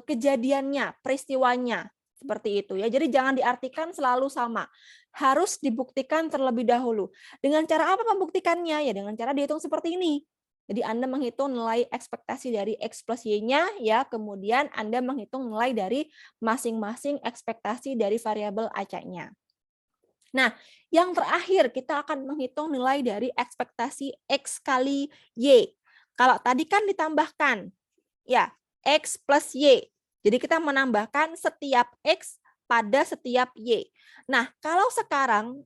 kejadiannya, peristiwanya, seperti itu ya. Jadi jangan diartikan selalu sama. Harus dibuktikan terlebih dahulu. Dengan cara apa membuktikannya? Ya dengan cara dihitung seperti ini. Jadi Anda menghitung nilai ekspektasi dari X plus Y-nya, ya, kemudian Anda menghitung nilai dari masing-masing ekspektasi dari variabel acaknya. Nah, yang terakhir kita akan menghitung nilai dari ekspektasi X kali Y. Kalau tadi kan ditambahkan, ya, X plus Y. Jadi kita menambahkan setiap X pada setiap Y. Nah, kalau sekarang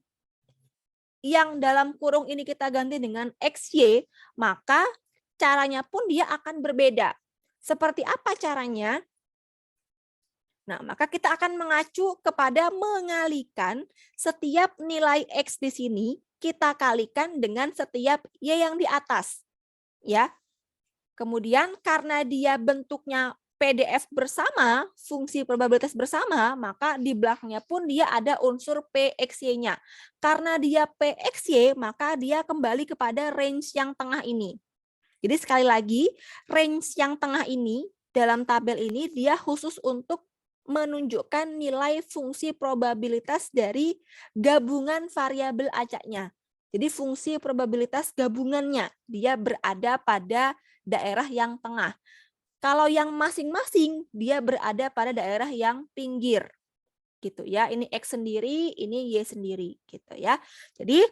yang dalam kurung ini kita ganti dengan XY, maka caranya pun dia akan berbeda. Seperti apa caranya? Nah, maka kita akan mengacu kepada mengalikan setiap nilai X di sini, kita kalikan dengan setiap Y yang di atas. Ya. Kemudian karena dia bentuknya PDF bersama, fungsi probabilitas bersama, maka di belakangnya pun dia ada unsur PXY-nya. Karena dia PXY, maka dia kembali kepada range yang tengah ini. Jadi sekali lagi, range yang tengah ini, dalam tabel ini, dia khusus untuk menunjukkan nilai fungsi probabilitas dari gabungan variabel acaknya. Jadi fungsi probabilitas gabungannya, dia berada pada daerah yang tengah. Kalau yang masing-masing dia berada pada daerah yang pinggir. Gitu ya. Ini X sendiri, ini Y sendiri gitu ya. Jadi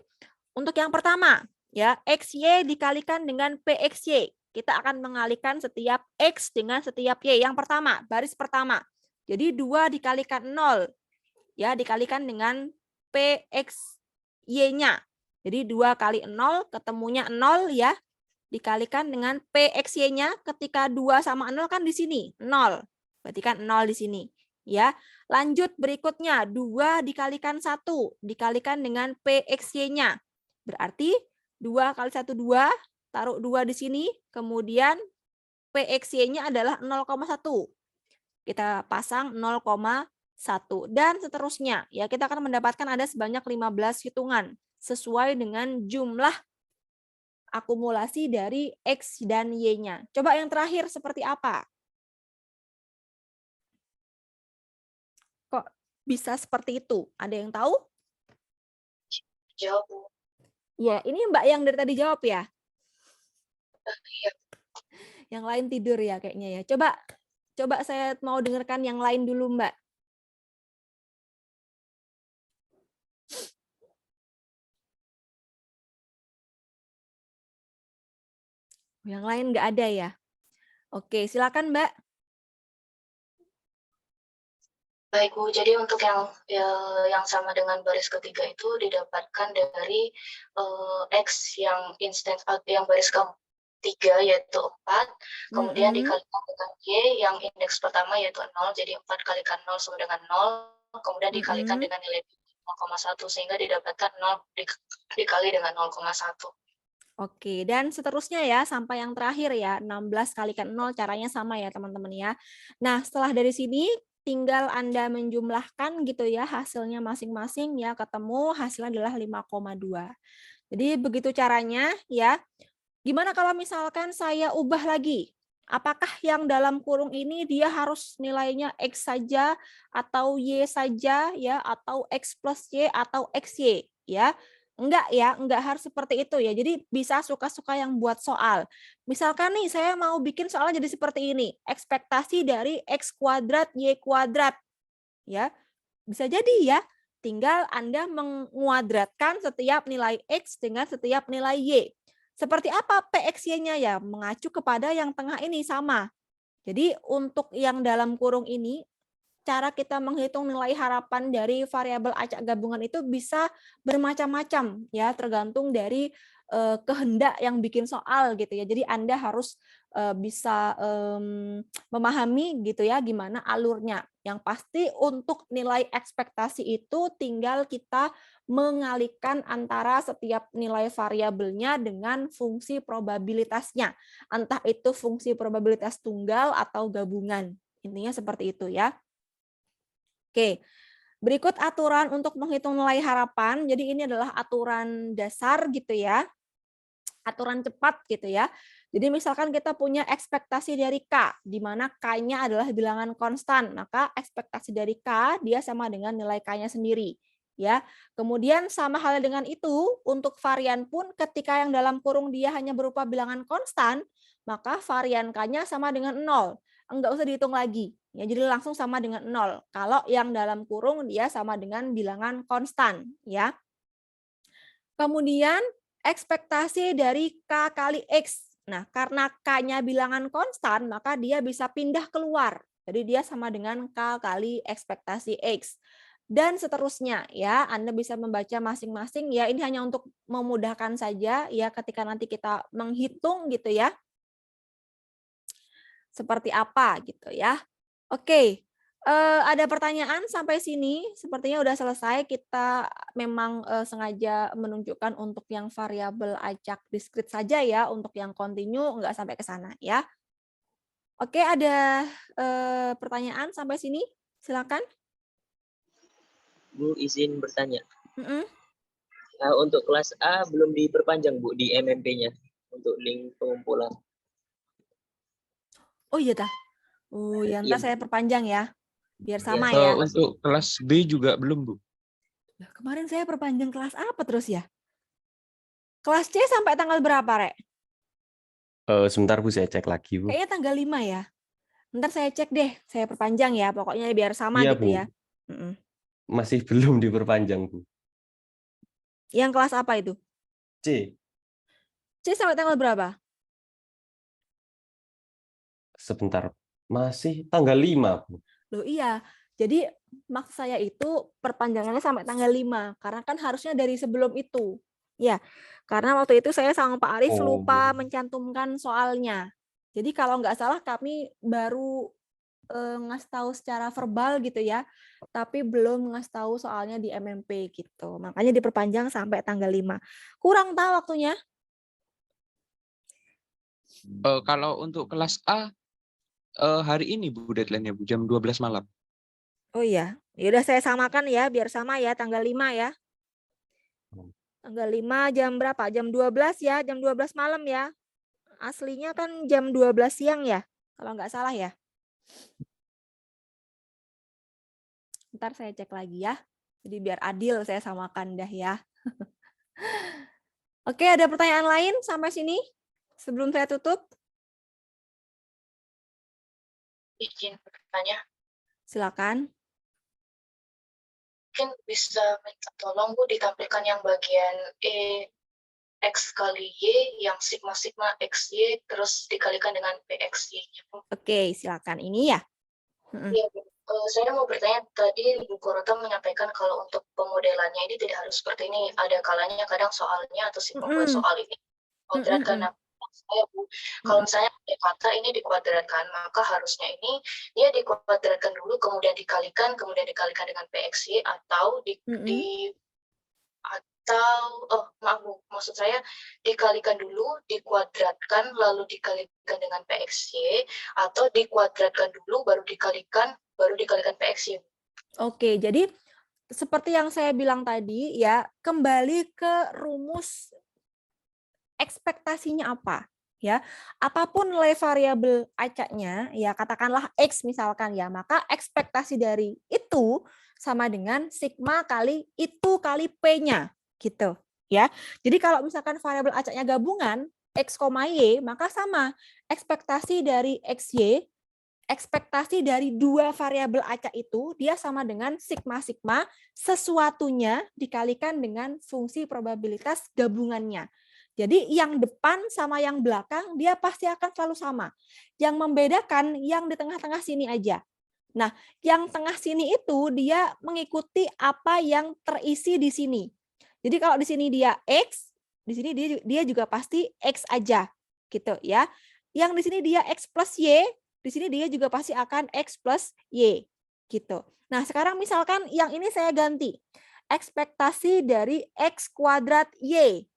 untuk yang pertama ya, XY dikalikan dengan PXY. Kita akan mengalihkan setiap X dengan setiap Y. Yang pertama, baris pertama. Jadi 2 dikalikan 0 ya, dikalikan dengan PXY-nya. Jadi 2 kali 0 ketemunya 0 ya. dikalikan dengan PXY-nya ketika 2 sama 0 kan di sini, 0. Berarti kan 0 di sini. Ya, lanjut berikutnya 2 dikalikan 1 dikalikan dengan PXY-nya. Berarti 2 kali 1 2, taruh 2 di sini, kemudian PXY-nya adalah 0,1. Kita pasang 0,1 dan seterusnya. Ya, kita akan mendapatkan ada sebanyak 15 hitungan sesuai dengan jumlah akumulasi dari X dan Y-nya. Coba yang terakhir seperti apa? Kok bisa seperti itu? Ada yang tahu? Jawab, Bu. Ya, ini Mbak yang dari tadi jawab ya. Iya. Yang lain tidur ya kayaknya ya. Coba saya mau dengarkan yang lain dulu, Mbak. Yang lain nggak ada ya? Oke, silakan Mbak. Baik, Bu. Jadi untuk yang sama dengan baris ketiga itu didapatkan dari X yang yang baris ketiga yaitu 4, kemudian dikalikan dengan Y yang indeks pertama yaitu 0, jadi 4 kalikan 0 sama dengan 0, kemudian dikalikan dengan nilai 0,1 sehingga didapatkan 0 dikali dengan 0,1. Oke, dan seterusnya ya sampai yang terakhir ya, 16 kalikan 0 caranya sama ya teman-teman ya. Nah, setelah dari sini tinggal Anda menjumlahkan gitu ya hasilnya masing-masing ya, ketemu hasilnya adalah 5,2. Jadi begitu caranya ya. Gimana kalau misalkan saya ubah lagi? Apakah yang dalam kurung ini dia harus nilainya X saja atau Y saja ya, atau X plus Y atau XY ya? Enggak ya, enggak harus seperti itu ya. Jadi bisa suka-suka yang buat soal. Misalkan nih saya mau bikin soalnya jadi seperti ini. Ekspektasi dari X kuadrat Y kuadrat. Ya, bisa jadi ya. Tinggal Anda menguadratkan setiap nilai X dengan setiap nilai Y. Seperti apa PXY-nya ya? Mengacu kepada yang tengah ini sama. Jadi untuk yang dalam kurung ini, cara kita menghitung nilai harapan dari variabel acak gabungan itu bisa bermacam-macam ya, tergantung dari kehendak yang bikin soal gitu ya. Jadi Anda harus bisa memahami gitu ya gimana alurnya. Yang pasti untuk nilai ekspektasi itu tinggal kita mengalihkan antara setiap nilai variabelnya dengan fungsi probabilitasnya. Entah itu fungsi probabilitas tunggal atau gabungan. Intinya seperti itu ya. Oke, berikut aturan untuk menghitung nilai harapan. Jadi ini adalah aturan dasar gitu ya. Aturan cepat gitu ya. Jadi misalkan kita punya ekspektasi dari K, di mana K-nya adalah bilangan konstan, maka ekspektasi dari K dia sama dengan nilai K-nya sendiri. Ya, kemudian sama halnya dengan itu, untuk varian pun ketika yang dalam kurung dia hanya berupa bilangan konstan, maka varian K-nya sama dengan 0. Enggak usah dihitung lagi. Ya, jadi langsung sama dengan 0. Kalau yang dalam kurung dia sama dengan bilangan konstan. Ya. Kemudian ekspektasi dari K kali X. Nah, karena K-nya bilangan konstan, maka dia bisa pindah keluar. Jadi dia sama dengan K kali ekspektasi X. Dan seterusnya ya, Anda bisa membaca masing-masing ya. Ini hanya untuk memudahkan saja ya ketika nanti kita menghitung gitu ya. Seperti apa gitu ya. Oke. Ada pertanyaan sampai sini? Sepertinya udah selesai. Kita memang sengaja menunjukkan untuk yang variabel acak diskrit saja ya, untuk yang kontinu nggak sampai ke sana ya. Oke, ada pertanyaan sampai sini? Silakan. Bu, izin bertanya. Mm-mm. Untuk kelas A belum diperpanjang, Bu, di MMP-nya untuk link pengumpulan. Oh iya dah. Oh ya, ntar saya perpanjang ya. Biar sama Ya. ya. Untuk kelas B juga belum, Bu. Nah, kemarin saya perpanjang kelas apa terus ya? Kelas C sampai tanggal berapa, Rek? Sebentar Bu, saya cek lagi Bu. Kayaknya tanggal 5 ya. Ntar saya cek deh, saya perpanjang ya. Pokoknya biar sama Iya, gitu Bu. ya. Mm-mm. Masih belum diperpanjang Bu. Yang kelas apa itu? C. C sampai tanggal berapa? Sebentar. Masih tanggal 5 Bu. Loh iya. Jadi maksud saya itu perpanjangannya sampai tanggal 5. Karena kan harusnya dari sebelum itu. Ya, karena waktu itu saya sama Pak Arif Oh, lupa belum. mencantumkan soalnya. Jadi kalau nggak salah kami baru ngasih tahu secara verbal gitu ya, tapi belum ngasih tahu soalnya di MMP gitu. Makanya diperpanjang sampai tanggal 5. Kurang tahu waktunya. Kalau untuk kelas A hari ini Bu deadline-nya Bu jam 12 malam. Oh iya, ya udah saya samakan ya biar sama ya tanggal 5 ya. Tanggal 5 jam berapa? Jam 12 ya, jam 12 malam ya. Aslinya kan jam 12 siang ya, kalau nggak salah ya. Ntar saya cek lagi ya. Jadi biar adil saya samakan dah ya. Oke, ada pertanyaan lain sampai sini? Sebelum saya tutup, Izin bertanya, silakan. mungkin bisa minta tolong Bu ditampilkan yang bagian X kali Y, yang sigma-sigma XY, terus dikalikan dengan PXY-nya. Oke, silakan. Ini ya. Iya, Bu. Saya mau bertanya, tadi Bu Korota menyampaikan kalau untuk pemodelannya ini tidak harus seperti ini. Ada kalanya kadang soalnya atau si pembuat soal ini kuadratkan. Nah, saya Bu, kalau misalnya ada kata ini dikuadratkan, maka harusnya ini dia dikuadratkan dulu, kemudian dikalikan dengan PXY, atau maaf Bu, maksud saya dikalikan dulu, dikuadratkan, lalu dikalikan dengan PXY, atau dikuadratkan dulu, baru dikalikan PXY. Oke, jadi seperti yang saya bilang tadi ya, kembali ke rumus ekspektasinya apa ya. Apapun nilai variabel acaknya, ya katakanlah X misalkan ya, maka ekspektasi dari itu sama dengan sigma kali itu kali P-nya gitu ya. Jadi kalau misalkan variabel acaknya gabungan X, Y, maka sama ekspektasi dari XY, ekspektasi dari dua variabel acak itu dia sama dengan sigma-sigma sesuatunya dikalikan dengan fungsi probabilitas gabungannya. Jadi yang depan sama yang belakang dia pasti akan selalu sama. Yang membedakan yang di tengah-tengah sini aja. Nah, yang tengah sini itu dia mengikuti apa yang terisi di sini. Jadi kalau di sini dia X, di sini dia juga pasti X aja gitu ya. Yang di sini dia X plus Y, di sini dia juga pasti akan X plus Y gitu. Nah, sekarang misalkan yang ini saya ganti. Ekspektasi dari X kuadrat Y.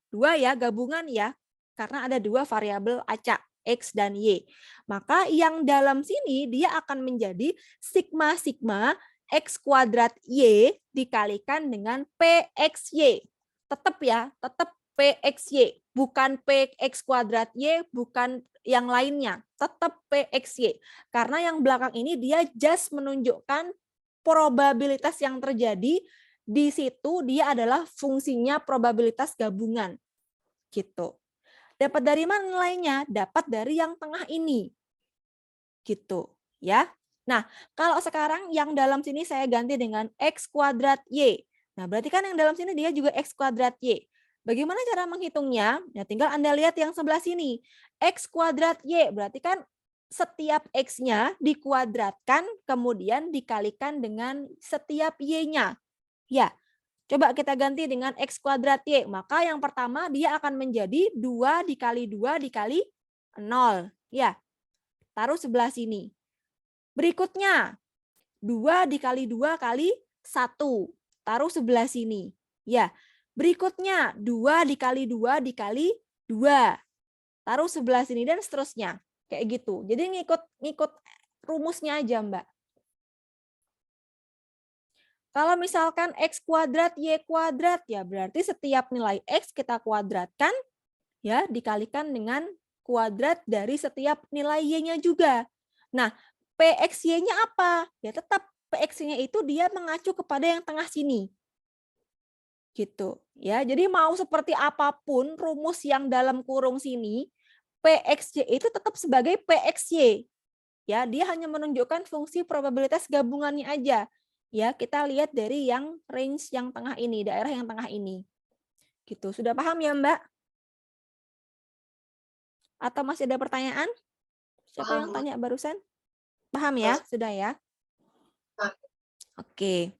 2 ya, gabungan ya. Karena ada 2 variabel acak, X dan Y. Maka yang dalam sini dia akan menjadi sigma-sigma X kuadrat Y dikalikan dengan PXY. Tetap ya, tetap PXY. Bukan PX kuadrat Y, bukan yang lainnya. Tetap PXY. Karena yang belakang ini dia just menunjukkan probabilitas yang terjadi. Di situ dia adalah fungsinya probabilitas gabungan. Gitu. Dapat dari mana nilainya? Dapat dari yang tengah ini. Gitu, ya. Nah, kalau sekarang yang dalam sini saya ganti dengan X kuadrat Y. Nah, berarti kan yang dalam sini dia juga X kuadrat Y. Bagaimana cara menghitungnya? Ya, tinggal Anda lihat yang sebelah sini. X kuadrat Y, berarti kan setiap X-nya dikuadratkan, kemudian dikalikan dengan setiap Y-nya. Ya, coba kita ganti dengan X kuadrat Y. Maka yang pertama dia akan menjadi 2 dikali 2 dikali 0. Ya, taruh sebelah sini. Berikutnya, 2 dikali 2 kali 1. Taruh sebelah sini. Ya, berikutnya 2 dikali 2 dikali 2. Taruh sebelah sini dan seterusnya. Kayak gitu. Jadi ngikut rumusnya aja, Mbak. Kalau misalkan X kuadrat, Y kuadrat, ya berarti setiap nilai X kita kuadratkan, ya dikalikan dengan kuadrat dari setiap nilai Y-nya juga. Nah, PXY-nya apa? Ya tetap PXY-nya itu dia mengacu kepada yang tengah sini. Gitu. Ya, jadi mau seperti apapun rumus yang dalam kurung sini, PXY itu tetap sebagai PXY. Ya, dia hanya menunjukkan fungsi probabilitas gabungannya aja. Ya, kita lihat dari yang range yang tengah ini, daerah yang tengah ini. Gitu. Sudah paham ya, Mbak? Atau masih ada pertanyaan? Siapa yang tanya barusan? Paham ya? Sudah ya? Oke.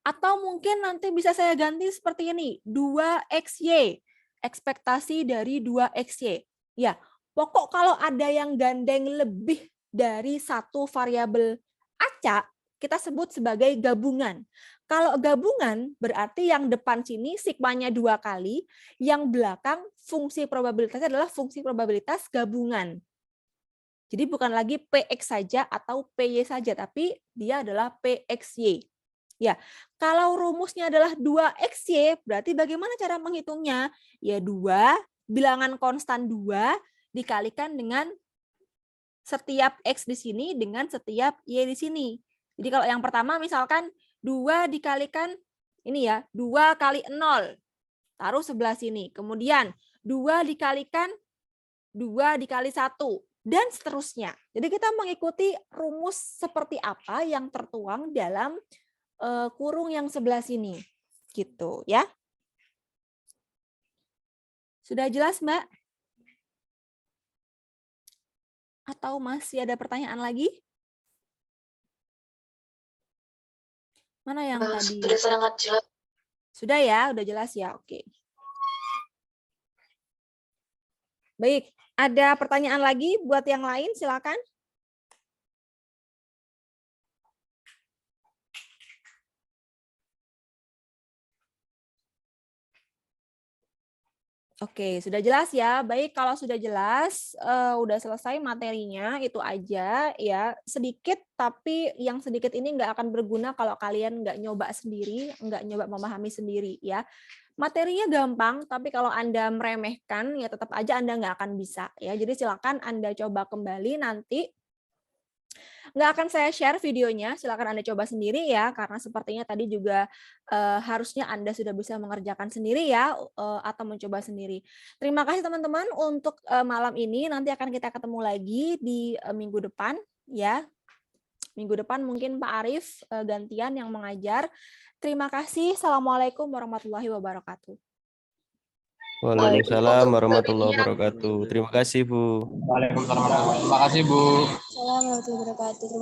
Atau mungkin nanti bisa saya ganti seperti ini, 2XY, ekspektasi dari 2XY. Ya, pokok kalau ada yang gandeng lebih dari satu variabel acak, kita sebut sebagai gabungan. Kalau gabungan berarti yang depan sini sigmanya 2 kali, yang belakang fungsi probabilitasnya adalah fungsi probabilitas gabungan. Jadi bukan lagi PX saja atau PY saja, tapi dia adalah PXY. Ya, kalau rumusnya adalah 2XY, berarti bagaimana cara menghitungnya? Ya 2, bilangan konstan 2 dikalikan dengan setiap X di sini dengan setiap Y di sini. Jadi kalau yang pertama misalkan 2 dikalikan, ini ya, 2 kali 0, taruh sebelah sini. Kemudian 2 dikalikan 2 dikali 1, dan seterusnya. Jadi kita mengikuti rumus seperti apa yang tertuang dalam kurung yang sebelah sini. Gitu ya. Sudah jelas, Mbak? Atau masih ada pertanyaan lagi? Mana yang tadi? Sudah sangat jelas. Sudah ya, udah jelas ya. Oke. Baik, ada pertanyaan lagi buat yang lain, silakan. Oke, sudah jelas ya. Baik, kalau sudah jelas, udah selesai materinya, itu aja ya. Sedikit, tapi yang sedikit ini nggak akan berguna kalau kalian nggak nyoba sendiri, nggak nyoba memahami sendiri ya. Materinya gampang, tapi kalau Anda meremehkan, ya tetap aja Anda nggak akan bisa ya. Jadi silakan Anda coba kembali nanti. Nggak akan saya share videonya, silakan Anda coba sendiri ya, karena sepertinya tadi juga harusnya Anda sudah bisa mengerjakan sendiri ya, atau mencoba sendiri. Terima kasih teman-teman untuk malam ini, nanti akan kita ketemu lagi di minggu depan ya. Minggu depan mungkin Pak Arief gantian yang mengajar. Terima kasih. Assalamualaikum warahmatullahi wabarakatuh. Waalaikumsalam warahmatullahi wabarakatuh. Terima kasih, Bu. Waalaikumsalam warahmatullahi wabarakatuh. Terima kasih, Bu. Assalamualaikum warahmatullahi wabarakatuh. Terima